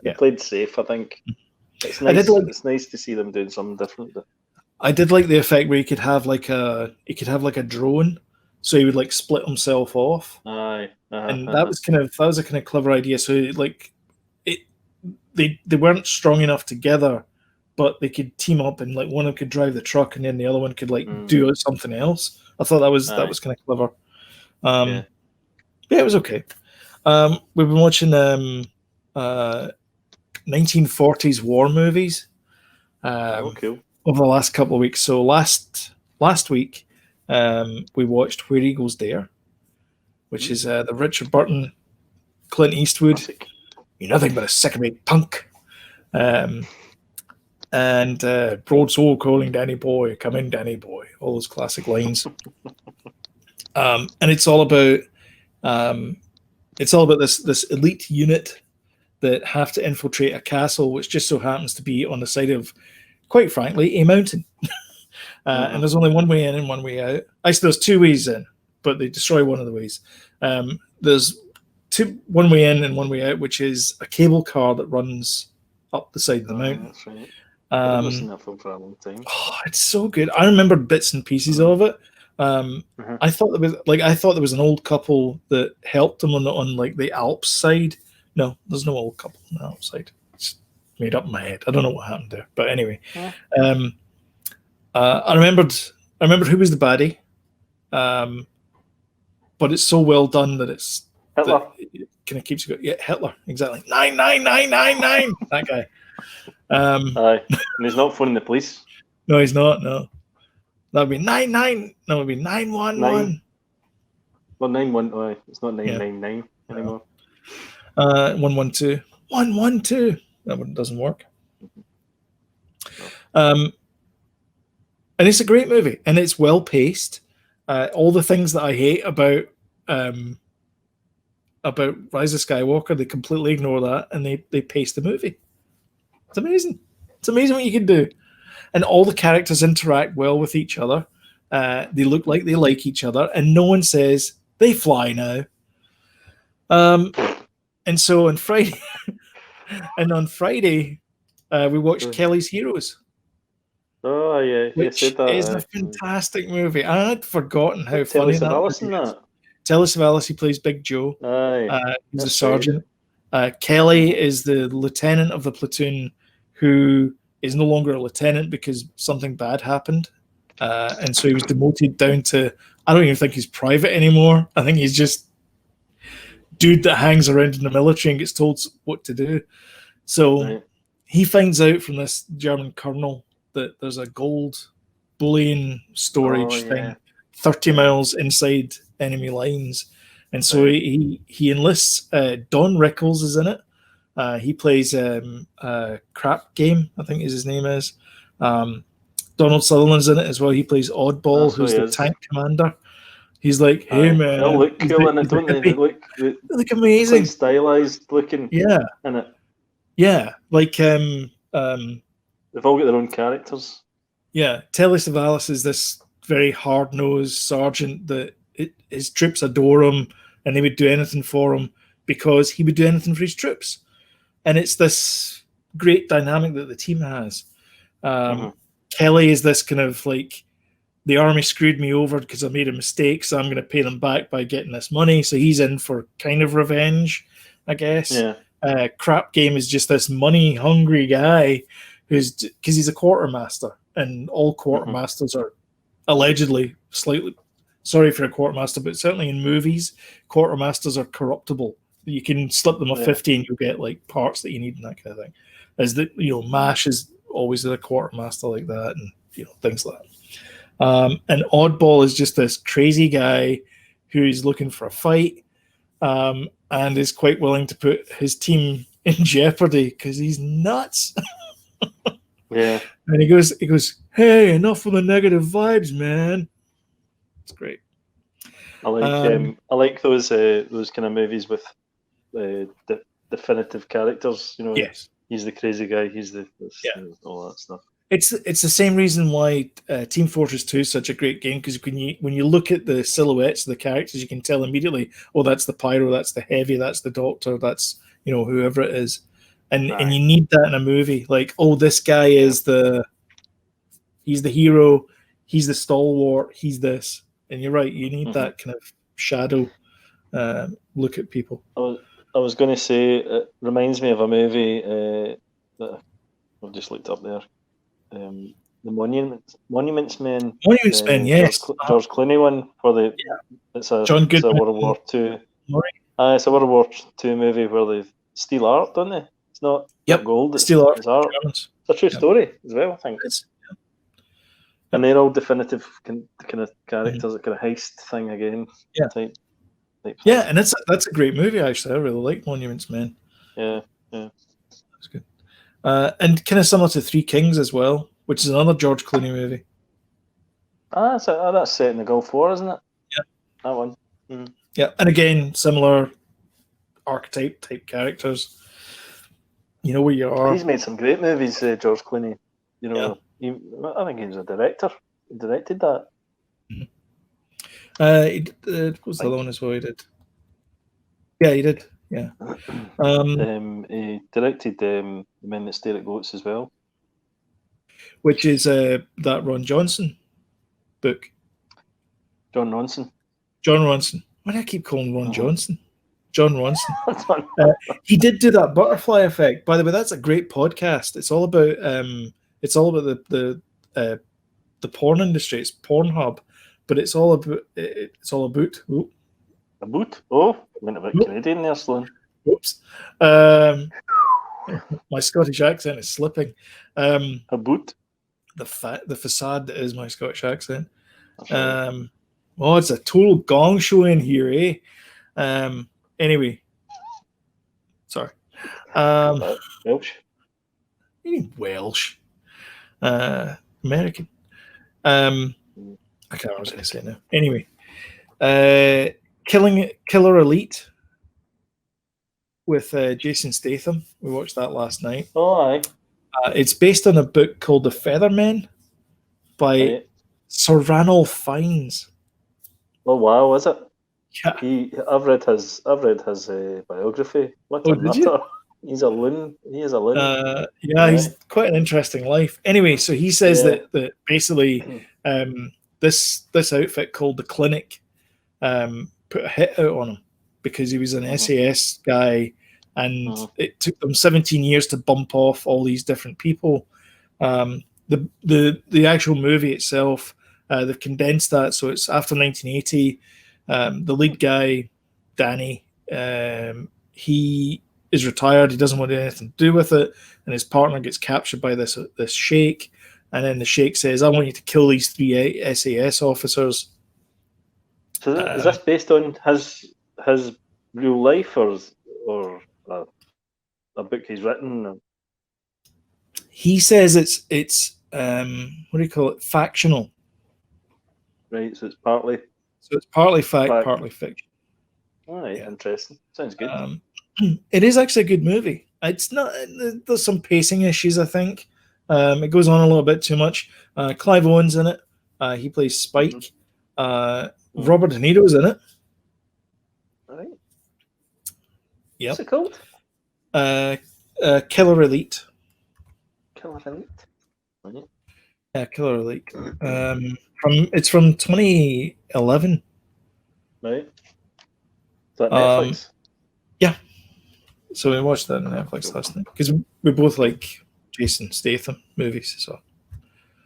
they played safe. I think it's nice. It's nice to see them doing something different. I did like the effect where he could have like a drone, so he would like split himself off. Aye. And that was a kind of clever idea. So like they weren't strong enough together, but they could team up, and like one of them could drive the truck, and then the other one could like do something else. I thought that was kind of clever. Yeah, it was okay. We've been watching 1940s war movies. Cool. Over the last couple of weeks. So last week, we watched Where Eagles Dare, which is the Richard Burton, Clint Eastwood. Classic. You're nothing but a sycamore punk. And broadsword calling Danny boy, come in Danny boy. All those classic lines. And it's all about this elite unit that have to infiltrate a castle, which just so happens to be on the side of, quite frankly, a mountain. And there's only one way in and one way out. Actually, there's 2 ways in, but they destroy one of the ways. There's one way in and one way out, which is a cable car that runs up the side of the mountain. That's right. I've seen that film for a long time. Oh, it's so good. I remember bits and pieces of it. I thought there was an old couple that helped them on like the Alps side. No, there's no old couple on the Alps side. It's made up in my head. I don't know what happened there, but anyway, I remembered who was the baddie. But it's so well done that it's Hitler. It kind of keeps you going. Yeah, Hitler, exactly. 99999. That guy. Aye, and he's not phoning the police. No, he's not. No, that'd be 99. No, it'd be 911. Well, 911. It's not 999 anymore. 112. 112. That one doesn't work. And it's a great movie, and it's well paced. All the things that I hate about Rise of Skywalker, they completely ignore that, and they pace the movie. It's amazing. It's amazing what you can do. And all the characters interact well with each other. They look like they like each other, and no one says they fly now. And so on Friday, we watched Kelly's Heroes. Oh yeah, which is a fantastic movie. I had forgotten how funny that was. Telly Savalas, he plays Big Joe. He's a sergeant. Kelly is the lieutenant of the platoon who is no longer a lieutenant because something bad happened. And so he was demoted down to, I don't even think he's private anymore. I think he's just dude that hangs around in the military and gets told what to do. So he finds out from this German colonel that there's a gold bullion storage thing 30 miles inside enemy lines. And so he enlists Don Rickles is in it. He plays Crap Game, I think his name is. Donald Sutherland's in it as well. He plays Oddball, who's the tank commander. He's like, hey man, they'll look cool in it, don't they? They look amazing, like stylized looking. Yeah, in it. Yeah, like they've all got their own characters. Yeah, Telly Savalas is this very hard-nosed sergeant that his troops adore him, and they would do anything for him because he would do anything for his troops. And it's this great dynamic that the team has. Kelly is this kind of like, the army screwed me over because I made a mistake, so I'm going to pay them back by getting this money. So he's in for kind of revenge, I guess. Yeah. Crap Game is just this money-hungry guy because he's a quartermaster, and all quartermasters are allegedly slightly, sorry for a quartermaster, but certainly in movies, quartermasters are corruptible. You can slip them a 50 and you'll get like parts that you need and that kind of thing. As the MASH is always a quartermaster like that, and things like that. And Oddball is just this crazy guy who's looking for a fight, and is quite willing to put his team in jeopardy because he's nuts. Yeah. And he goes, hey, enough of the negative vibes, man. It's great. I like those kind of movies with definitive characters. Yes. He's the crazy guy. He's all that stuff. It's the same reason why Team Fortress 2 is such a great game, because when you look at the silhouettes of the characters, you can tell immediately, oh, that's the pyro, that's the heavy, that's the doctor, that's whoever it is, and you need that in a movie. Like, oh, this guy is he's the hero, he's the stalwart, he's this, and you're right, you need that kind of shadow look at people. I was going to say it reminds me of a movie that I've just looked up there. The Monuments Men. Monuments Men, yes. George Clooney one for it's a World War II. It's a World War II movie where they steal art, don't they? It's not gold. Steal art. It's art. It's a true story as well, I think. And they're all definitive kind of characters, a kind of heist thing again. Yeah. Type and that's a great movie actually. I really like Monuments Men. Yeah. That's good. And kind of similar to Three Kings as well, which is another George Clooney movie. That's set in the Gulf War, isn't it? Yeah. That one. Mm-hmm. Yeah, and again, similar archetype type characters. You know where you are. He's made some great movies, George Clooney. I think he was a director. He directed that. What was the other one as well he did? Yeah, he did. Yeah. He directed The Men That Stare at Goats as well. Which is that Ron Johnson book. Jon Ronson. Jon Ronson. Why do I keep calling Ron Johnson? Jon Ronson. I He did do that Butterfly Effect. By the way, that's a great podcast. It's all about the porn industry. It's Pornhub, but it's all about ooh, A boot? Oh, I meant a bit Canadian there, Sloan. Oops. My Scottish accent is slipping. A boot? The facade that is my Scottish accent. Right. Oh, it's a total gong show in here, eh? Anyway. Sorry. Welsh. You mean Welsh? American. I can't remember what I was going to say now. Anyway. Killer Elite with Jason Statham. We watched that last night. Oh, aye. It's based on a book called The Feathermen by Sir Ranulph Fiennes. Oh wow, is it? Yeah. I've read his biography. What a did you? He's a loon. He is a loon. Yeah, he's quite an interesting life. Anyway, so he says that basically this outfit called the Clinic put a hit out on him because he was an SAS guy, and it took them 17 years to bump off all these different people. The actual movie itself, they've condensed that, so it's after 1980. The lead guy, Danny, he is retired. He doesn't want anything to do with it, and his partner gets captured by this sheikh, and then the sheikh says, "I want you to kill these 3 SAS officers." So is this based on his real life or a book he's written? He says it's what do you call it? Factional. Right, so it's partly fact, partly fiction. All right, interesting. Sounds good. It is actually a good movie. It's not. There's some pacing issues, I think. It goes on a little bit too much. Clive Owen's in it. He plays Spike. Robert De Niro's in it. All right. Yep. What's it called? Killer Elite. Killer Elite. Right. Yeah, Killer Elite. It's from 2011. Right. Is that Netflix? Yeah. So we watched that on Netflix last night because we both like Jason Statham movies. So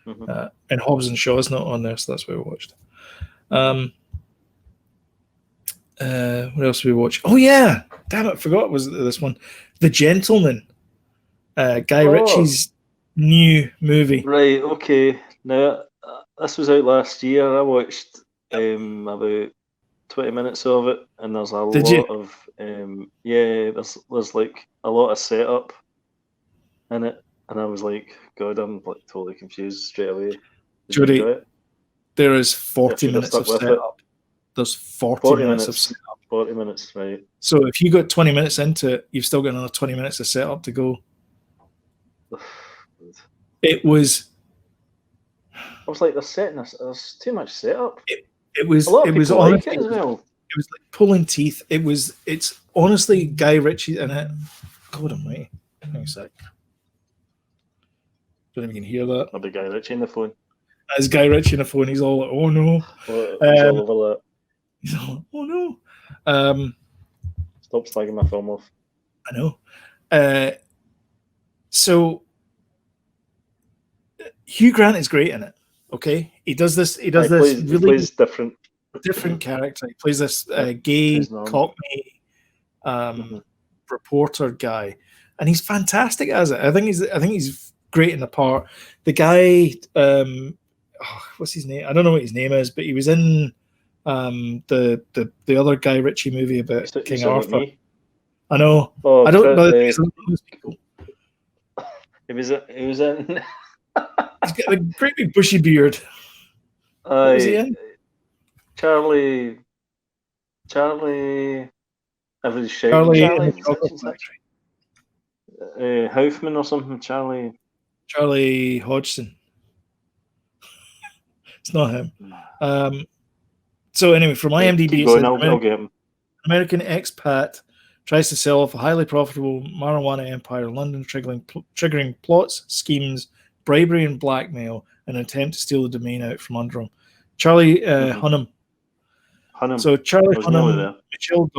and Hobbs and Shaw's not on there, so that's why we watched. What else did we watch? Oh yeah, damn it, I forgot it was this one, The Gentleman, Guy Ritchie's new movie. Right. Okay. Now this was out last year. I watched about 20 minutes of it, and there's a lot of there's like a lot of setup in it, and I was like, God, I'm like totally confused straight away. Jody, there is 40 minutes of setup. There's 40 minutes of setup. 40 minutes, right. So if you got 20 minutes into it, you've still got another 20 minutes of setup to go. It was. I was like, there's too much setup. It was. It was honestly, as well. It was like pulling teeth. It's honestly Guy Ritchie in it. God almighty. Hang on a sec. Don't even hear that. I'll be Guy Ritchie on the phone. As Guy Ritchie on the phone, he's all like, "Oh no!" He's all over that. He's all like, "Oh no!" Stop slagging my film off. I know. So Hugh Grant is great in it. Okay, he does this. He plays different character. He plays this gay Cockney reporter guy, and he's fantastic as it. I think he's great in the part. The guy, what's his name? I don't know what his name is, but he was in the other Guy Ritchie movie about King Arthur. I know. Oh, I don't know those people. He was in. He's got a great big bushy beard. What was he in? Charlie. Everybody's shouting. Hoffman or something. Charlie Hodgson. It's not him. So anyway, from IMDb, Keep it going, says I'll get him. American expat tries to sell off a highly profitable marijuana empire in London, triggering plots, schemes, bribery, and blackmail in an attempt to steal the domain out from under him. Charlie Hunnam. So Charlie Hunnam, Michelle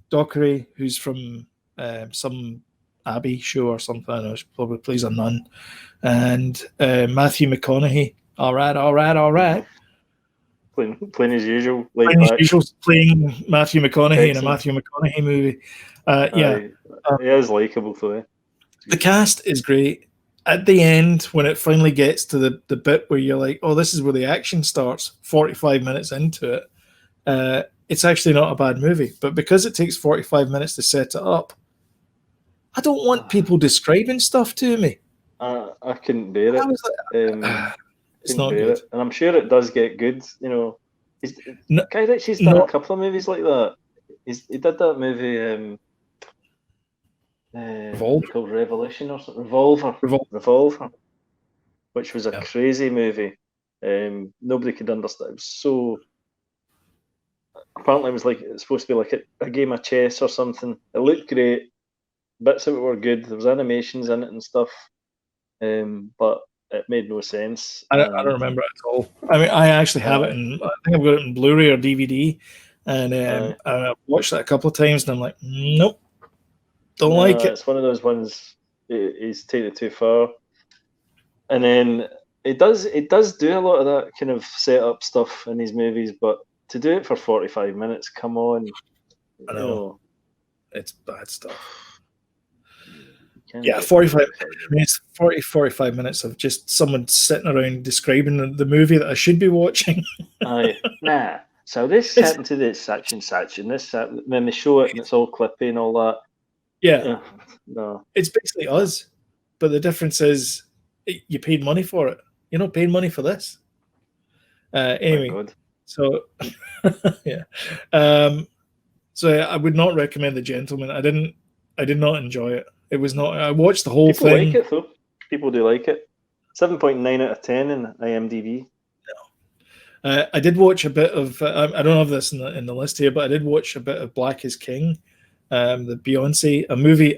Dockery, who's from some Abbey show or something, I know, she probably plays a nun, and Matthew McConaughey. All right. Playing as usual. Playing Matthew McConaughey in a Matthew McConaughey movie. He is likable, though. The cast is great. At the end, when it finally gets to the bit where you're like, oh, this is where the action starts, 45 minutes into it, it's actually not a bad movie. But because it takes 45 minutes to set it up, I don't want people describing stuff to me. I couldn't bear it. It's not good. And I'm sure it does get good. You know, Guy Ritchie's done a couple of movies like that. He did that movie called Revolution or something. Revolver, which was a crazy movie. Nobody could understand. It was so. Apparently, it was supposed to be like a game of chess or something. It looked great. Bits of it were good. There was animations in it and stuff. But it made no sense. I don't remember it at all. I mean, I actually have it, I think I've got it in Blu-ray or DVD, and I've watched it a couple of times, and I'm like, nope, don't like it. It's one of those ones. He's taken it too far, and then it does do a lot of that kind of setup stuff in these movies, but to do it for 45 minutes, come on, I know. It's bad stuff. 45 minutes of just someone sitting around describing the movie that I should be watching. So this happened to this such and such, and this then they show it and it's all clippy and all that. No, it's basically us, but the difference is you paid money for it. You're not paying money for this. Anyway, so so I would not recommend The Gentleman. I did not enjoy it. It was not. I watched the whole thing. People like it, though. People do like it. 7.9 out of 10 in IMDb. No. I did watch a bit of. I don't have this in the list here, but I did watch a bit of Black is King, the Beyonce,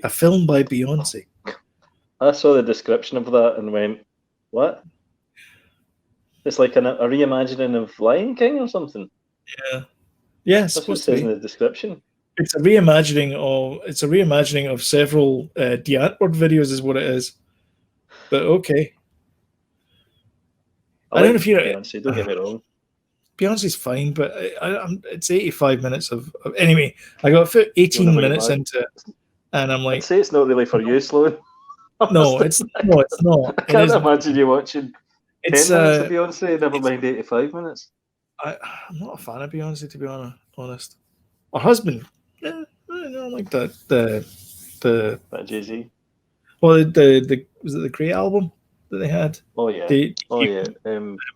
a film by Beyonce. I saw the description of that and went, "What? It's like a reimagining of Lion King or something." Yeah. That's what it says in the description. It's a reimagining of several Die Antwoord videos, is what it is. But okay. I don't know if you. Beyonce, don't get me wrong. Beyonce's fine, but it's 85 minutes of. Anyway, I got 18 minutes into it, and I'm like, I'd say it's not really for you, Sloan. No, it's not. I can't imagine you watching 10 minutes of Beyonce. Never mind 85 minutes. I'm not a fan of Beyonce, to be honest. My husband. I don't like the Jay-Z. Well, was it the Grey album that they had? Oh yeah. Mighty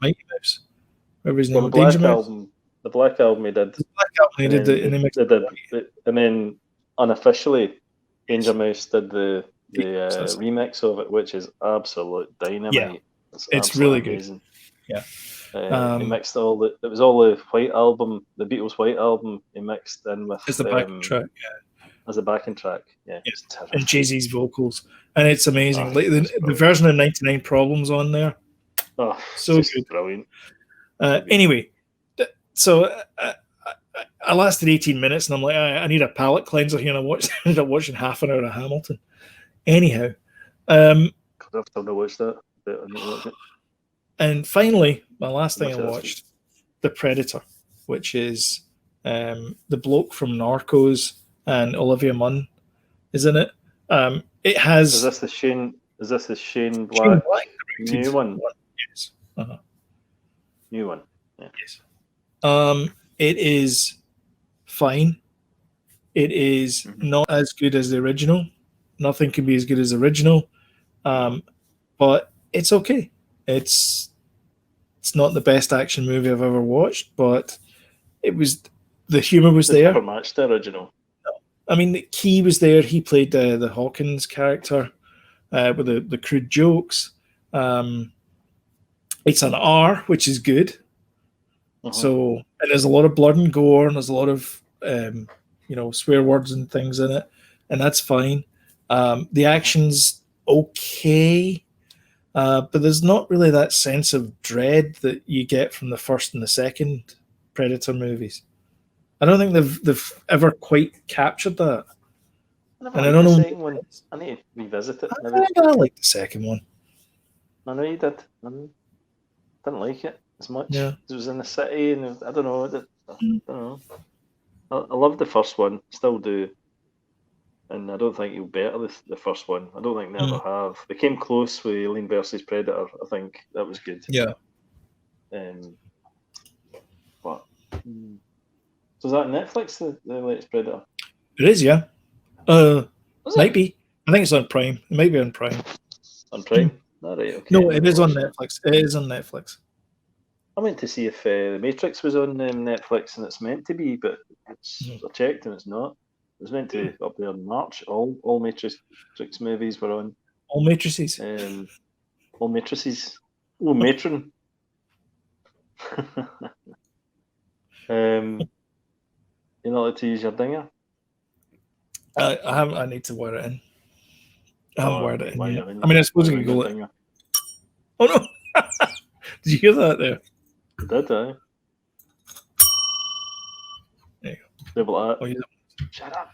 Mouse. Remember his name? The Black album. The Black album he did. The Black album he did, and they mixed it. And then unofficially, Danger Mouse did the remix of it, which is absolute dynamite. Yeah, it's really amazing. Good. Yeah. He mixed it was all the White album, the Beatles White album. He mixed in with as the backing track, as a backing track, and Jay-Z's vocals, and it's amazing. Like the version of 99 Problems on there, so good, brilliant. Anyway, so I lasted 18 minutes, and I'm like, I need a palate cleanser here, and I ended up watching half an hour of Hamilton. Anyhow, I've still not watched that, but I need to watch it. And finally, my last thing I watched, The Predator, which is the bloke from Narcos, and Olivia Munn is in it. It has. Is this the Shane Black new one? Yes. New one. Yeah. Yes. It is fine. It is not as good as the original. Nothing can be as good as the original. But it's okay. It's not the best action movie I've ever watched, but the humor was there. Never matched the original. No. I mean, Key was there. He played the Hawkins character with the crude jokes. It's an R, which is good. So And there's a lot of blood and gore, and there's a lot of swear words and things in it, and that's fine. The action's okay, but there's not really that sense of dread that you get from the first and the second Predator movies. I don't think they've ever quite captured that. And I don't know. The second one. I need to revisit it. I like the second one. I know you did. I didn't like it as much. Yeah. It was in the city, and I don't know. I don't know. I love the first one, still do, and I don't think you'll better the first one. I don't think they ever have. They came close with Alien versus Predator. I think that was good. Yeah. But so is that Netflix, the latest Predator? It is, yeah. Might be. I think it's on Prime. It might be on Prime. On Prime? All right, okay. No, it is on Netflix. It is on Netflix. I went to see if The Matrix was on Netflix, and it's meant to be, but I checked and it's not. It was meant to be up there in March. All Matrix movies were on. All Matrices. All Matrices. Oh, Matron. You're not allowed to use your dinger? I need to wear it in. I haven't wired it in yet. I mean, I suppose I can go it. Oh, no. Did you hear that there? Did I? There you go. Oh, yeah. Shut up.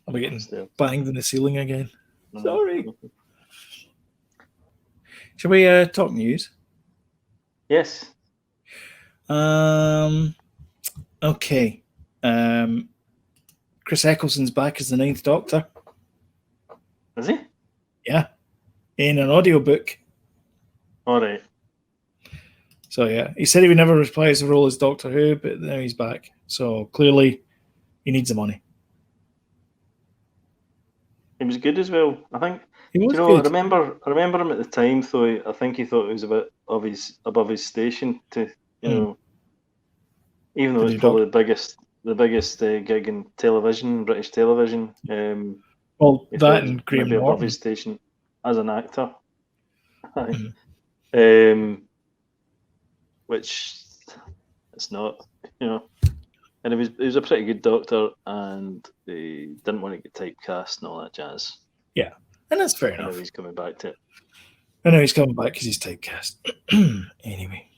I'll be getting banged in the ceiling again. Sorry. Shall we talk news? Yes. Okay. Chris Eccleston's back as the Ninth Doctor. Is he? Yeah. In an audiobook. All right. So, yeah. He said he would never reprise the role as Doctor Who, but now he's back. So, clearly, he needs the money. He was good as well. I think. He was good. I remember him at the time, though. I think he thought he was a bit above his station to, know, even though it's probably the biggest gig in television, British television. Well, that and Graham Norton. Above his station as an actor. Which it's not, And he was a pretty good Doctor, and he didn't want to get typecast and all that jazz. Yeah, and that's fair enough. I know he's coming back to it. I know he's coming back because he's typecast. Anyway,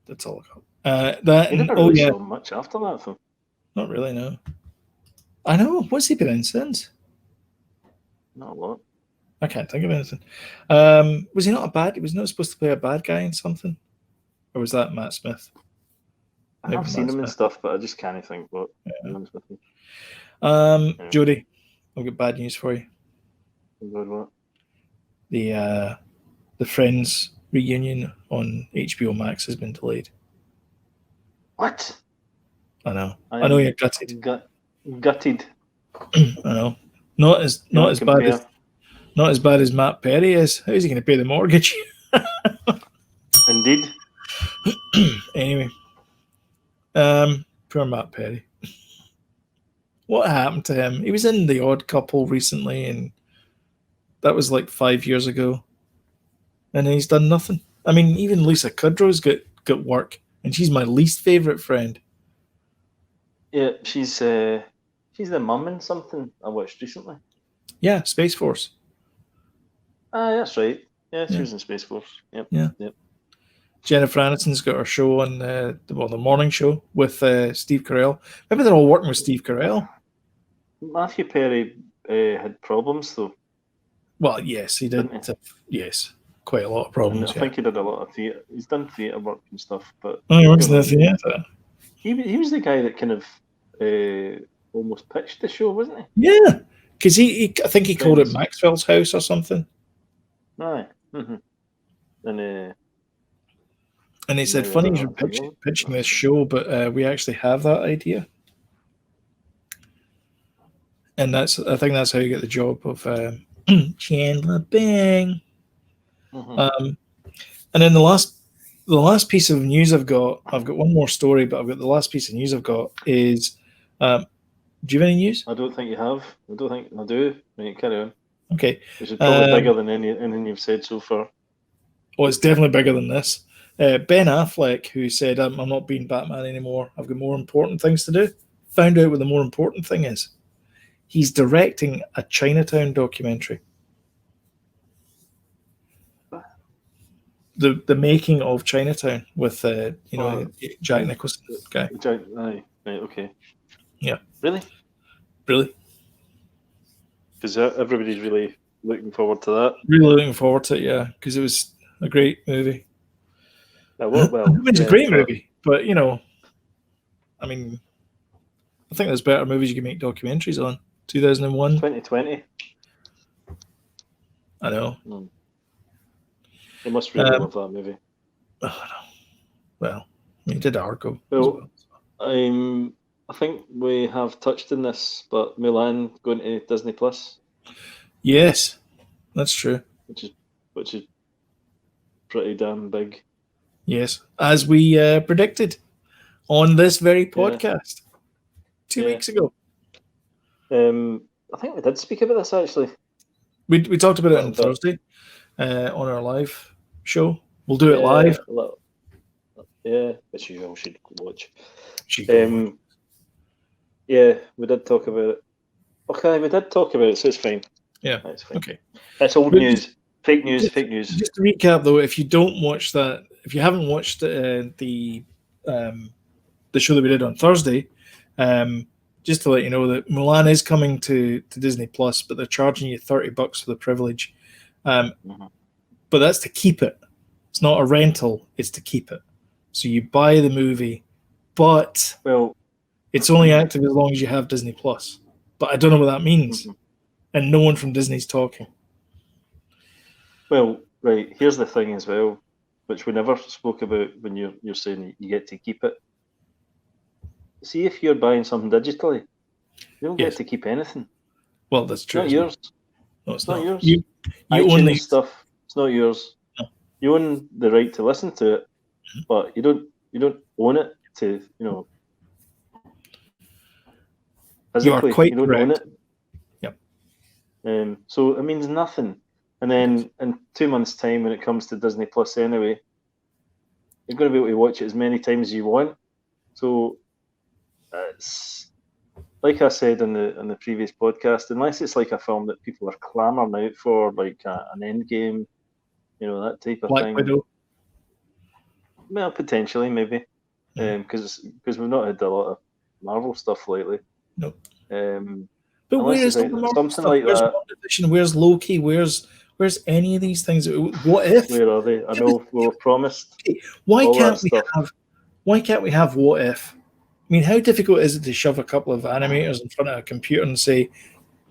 that's all I got. He never really saw much after that, though. Not really, no. I know. What's he been in since? Not a lot. I can't think of anything. Was he not a bad? He was not supposed to play a bad guy in something, or was that Matt Smith? I've seen him and stuff, but I just can't think what. Yeah. Jodie, I've got bad news for you. Good, what? The Friends reunion on HBO Max has been delayed. What? I know. I know you're gutted. Gutted. I know. Not as bad as Matt Perry is. How's he going to pay the mortgage? Indeed. Anyway, poor Matt Perry. What happened to him? He was in The Odd Couple recently, and that was like 5 years ago, and he's done nothing. I mean, even Lisa Kudrow's got work, and she's my least favorite friend. Yeah, she's the mum in something I watched recently. Yeah, Space Force. That's right. Yeah, she was in Space Force. Yep. Yeah. Yep. Jennifer Aniston's got her show on the morning show with Steve Carell. Maybe they're all working with Steve Carell. Matthew Perry had problems, though. Well, yes, he did. Yes, quite a lot of problems. And I think he did a lot of theatre. He's done theatre work and stuff, but he works in the theatre. He was the guy that kind of almost pitched the show, wasn't he? Yeah, because I think he called it Maxwell's House or something. Right. Mm-hmm. And he said, "Funny you're pitching this show, but we actually have that idea." And I think that's how you get the job of Chandler Bing. Mm-hmm. And then the last piece of news I've got one more story, but I've got the last piece of news I've got is, do you have any news? I don't think you have. I don't think I do. Right, carry on. Okay. Which is probably bigger than anything you've said so far. Oh, it's definitely bigger than this. Ben Affleck, who said, I'm not being Batman anymore, I've got more important things to do, found out what the more important thing is. He's directing a Chinatown documentary. The making of Chinatown with Jack Nicholson guy. Right, okay. Yeah. Really? Because everybody's really looking forward to that. Really looking forward to it, yeah, because it was a great movie. It's a great movie, but I mean, I think there's better movies you can make documentaries on. 2001. 2020. I know. You must really love that movie. Oh, no. Well, he did Argo. Well, I think we have touched on this, but Mulan going to Disney Plus. Yes, that's true. Which is pretty damn big. Yes, as we predicted on this very podcast 2 weeks ago. I think we did speak about this actually. We talked about it on Thursday on our live show. We'll do it live. Which you all should watch. Yeah, we did talk about it. Okay, we did talk about it, so it's fine. Yeah, it's fine. Okay. That's old news. Fake news. Just to recap, though, if you don't watch that, if you haven't watched the show that we did on Thursday, just to let you know that Mulan is coming to Disney Plus, but they're charging you $30 for the privilege. But that's to keep it. It's not a rental; it's to keep it. So you buy the movie, but it's only active as long as you have Disney Plus. But I don't know what that means, and no one from Disney's talking. Well, right. Here's the thing as well, which we never spoke about when you're saying you get to keep it. See, if you're buying something digitally, you don't get to keep anything. Well, that's true. It's not yours. No, it's not yours. You own the stuff. It's not yours. No. You own the right to listen to it, but you don't own it to physically. You are quite you don't correct. own it. Yep. So it means nothing. And then in 2 months' time, when it comes to Disney Plus anyway, you're going to be able to watch it as many times as you want. So it's like I said in the previous podcast, unless it's like a film that people are clamoring out for, like an Endgame, that type of Black thing. Widow. Well, potentially, maybe, because we've not had a lot of Marvel stuff lately. No. But where's all the Marvel stuff? Like where's WandaVision? Where's Loki? Where's any of these things? What if? Where are they? I know we were promised. Why can't we have what if? I mean, how difficult is it to shove a couple of animators in front of a computer and say,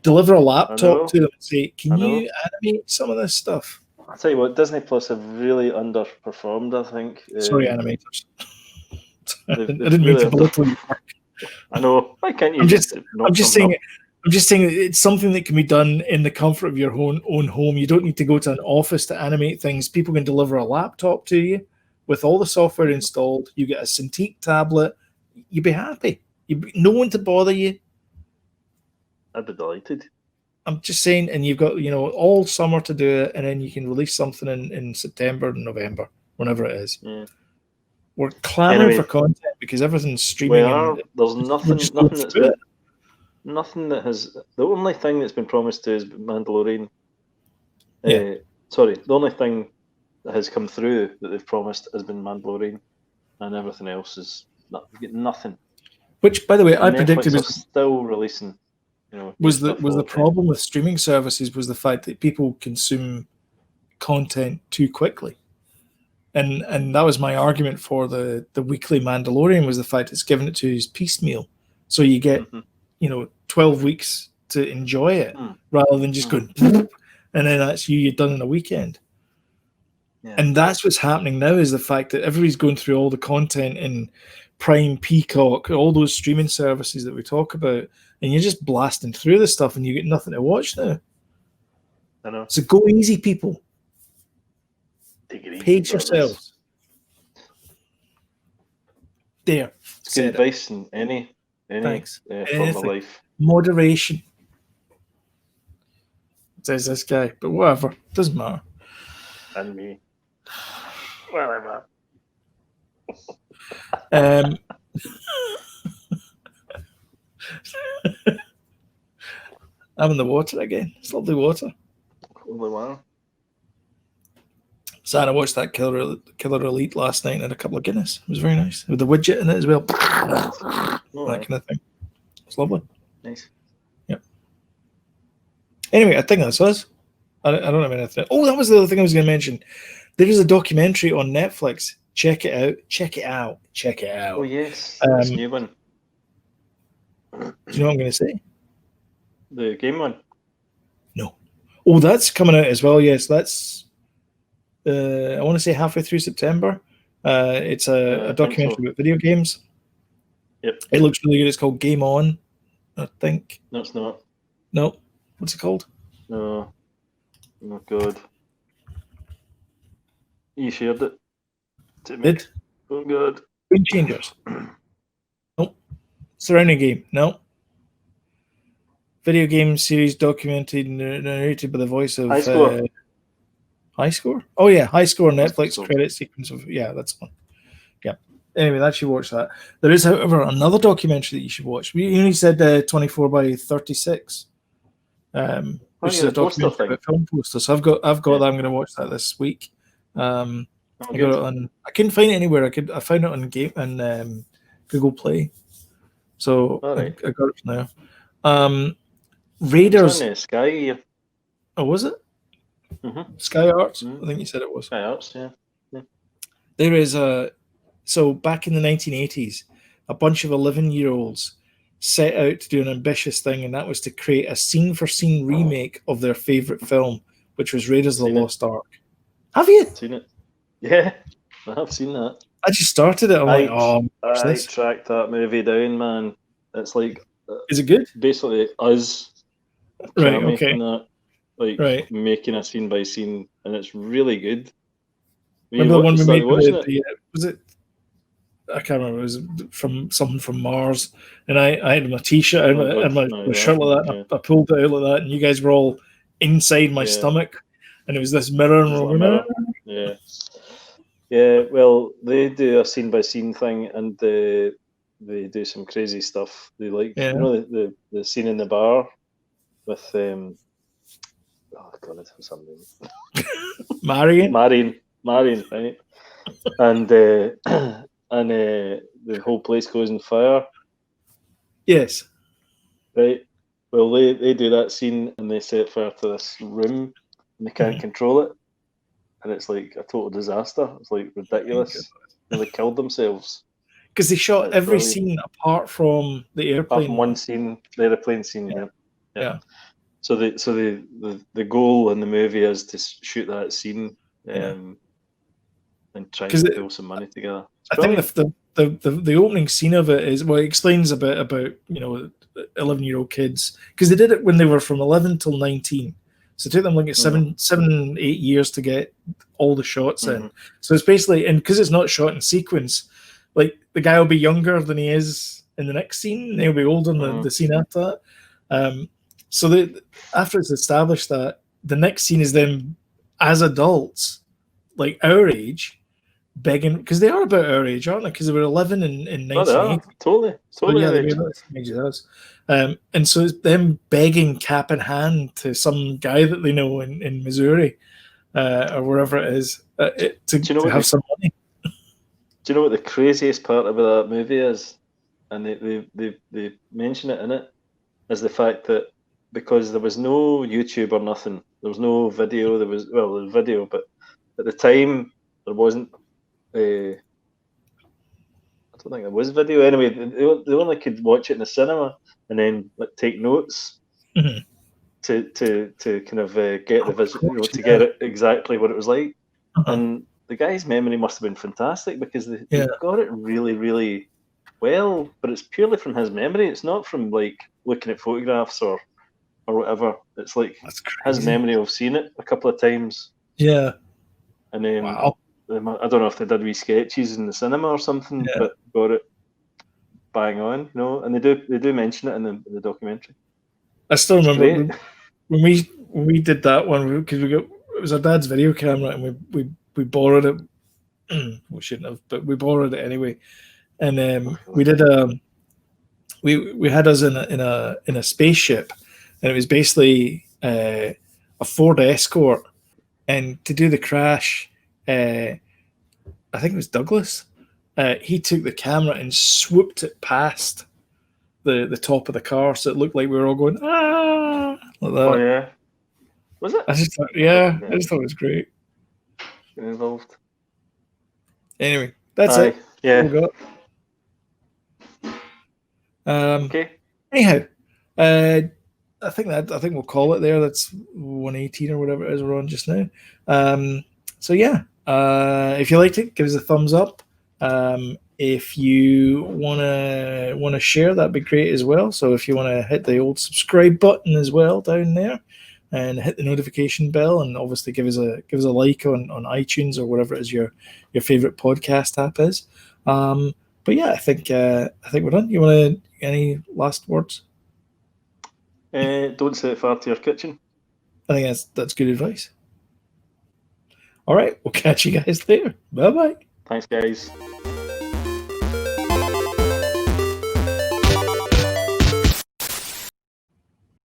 deliver a laptop to them and say, can you animate some of this stuff? I'll tell you what, Disney Plus have really underperformed, I think. Sorry, animators. I didn't mean to belittle your work. I know. Why can't you? I'm just saying it's something that can be done in the comfort of your own home. You don't need to go to an office to animate things. People can deliver a laptop to you with all the software installed. You get a Cintiq tablet. You'd be happy. No one to bother you. I'd be delighted. I'm just saying, and you've got all summer to do it, and then you can release something in September and November, whenever it is. Yeah. We're clamoring for content because everything's streaming. There's nothing that has. The only thing that's been promised to is Mandalorian. The only thing that has come through that they've promised has been Mandalorian, and everything else is nothing. Which, by the way, I Netflix predicted was still releasing. Was the problem with streaming services was the fact that people consume content too quickly. And that was my argument for the weekly Mandalorian, was the fact it's given it to us piecemeal. So you get, 12 weeks to enjoy it rather than just going, and then that's you're done in a weekend. Yeah. And that's what's happening now, is the fact that everybody's going through all the content in Prime, Peacock, all those streaming services that we talk about, and you're just blasting through the stuff and you get nothing to watch now. I know. So go easy, people. Pace yourselves. There. It's good advice in any form of life. Moderation. Says this guy, but whatever. Doesn't matter. And me. Whatever. I'm in the water again. It's lovely water. Holy wow. So I watched that Killer Elite last night and had a couple of Guinness. It was very nice. With the widget in it as well. That kind of thing. It's lovely. Nice. Yep. Anyway, I think that's us. I don't have anything. Oh, that was the other thing I was going to mention. There is a documentary on Netflix. Check it out. Check it out. Check it out. Oh, yes. This new one. Do you know what I'm going to say? The game one? No. Oh, that's coming out as well. Yes, that's... I want to say halfway through September. It's a documentary about video games. Yep. It looks really good. It's called Game On, I think. No, it's not. No. What's it called? No. Oh, God. You shared it. Did? Oh, God. Game Changers. Nope. Surrounding Game. No. Video game series documented and narrated by the voice of... High Score. High Score? Oh, yeah. High Score Netflix credit sequence of... Yeah, that's one. Yeah. Anyway, that should watch that. There is, however, another documentary that you should watch. We only said 24 by 36. Which is a documentary about film posters. So I've got that. I'm going to watch that this week. I got it on... I couldn't find it anywhere. I found it on Google Play. So I got it from there. Raiders. It's on Sky. Oh, was it? Mm-hmm. Sky Arts? I think you said it was. Sky Arts, yeah. There is so back in the 1980s, a bunch of 11-year-olds set out to do an ambitious thing, and that was to create a scene-for-scene remake of their favorite film, which was Raiders of the Lost Ark. Have you? Seen it? Yeah, I've seen that. I just started it. I tracked that movie down, man. It's like... Is it good? Basically, us... Right, okay. That, making a scene by scene, and it's really good. Remember the one we made was it? I can't remember. It was from something from Mars, and I had my T-shirt and my shirt like that. I pulled it out like that, and you guys were all inside my stomach, and it was this mirror. Yeah. Well, they do a scene by scene thing, and they do some crazy stuff. They the scene in the bar with oh God, what's her name? Marion, right? And the whole place goes on fire. Yes. Right. Well, they do that scene and they set fire to this room and they can't control it, and it's like a total disaster. It's like ridiculous. And they killed themselves because they shot every scene apart from the airplane. Apart from one scene, the airplane scene. Yeah. So the goal in the movie is to shoot that scene and try and pull some money together. I think the opening scene of it is it explains a bit about 11-year-old kids, because they did it when they were from 11 till 19. So it took them like 7-8 years to get all the shots in. So it's basically, and because it's not shot in sequence, like the guy will be younger than he is in the next scene, and he'll be older than the scene after that. So after it's established that, the next scene is them as adults, like our age, begging, because they are about our age, aren't they? Because they were 11 in 1980. Totally. So, yeah, they were about and so it's them begging cap in hand to some guy that they know in Missouri or wherever it is to have some money. Do you know what the craziest part about that movie is? And they mention it in it, is the fact that because there was no YouTube or nothing, there was no video. There was video, but at the time there wasn't. I don't think there was video anyway. They only could watch it in the cinema and then take notes to kind of get the visual, to get it exactly what it was like. And the guy's memory must have been fantastic, because they got it really, really well. But it's purely from his memory. It's not from like looking at photographs or whatever. It's like his memory of seeing it a couple of times. Yeah. And then I don't know if they did wee sketches in the cinema or something, but got it bang on, And they do mention it in the documentary. I still remember when we did that one, because it was our dad's video camera, and we borrowed it We shouldn't have, but we borrowed it anyway. And we did we had us in a spaceship, and it was basically a Ford Escort. And to do the crash, I think it was Douglas. He took the camera and swooped it past the top of the car, so it looked like we were all going like that. Oh yeah, was it? I just thought it was great. Involved. Anyway, that's it. Yeah. Okay. Anyhow, I think we'll call it there. That's 118 or whatever it is we're on just now. So yeah, if you liked it, give us a thumbs up. If you wanna share, that'd be great as well. So if you want to hit the old subscribe button as well down there, and hit the notification bell, and obviously give us a like on iTunes or whatever it is your favorite podcast app is. But yeah, I think we're done. You want any last words? Don't set fire to your kitchen. I think that's good advice. All right, we'll catch you guys later. Bye bye. Thanks, guys.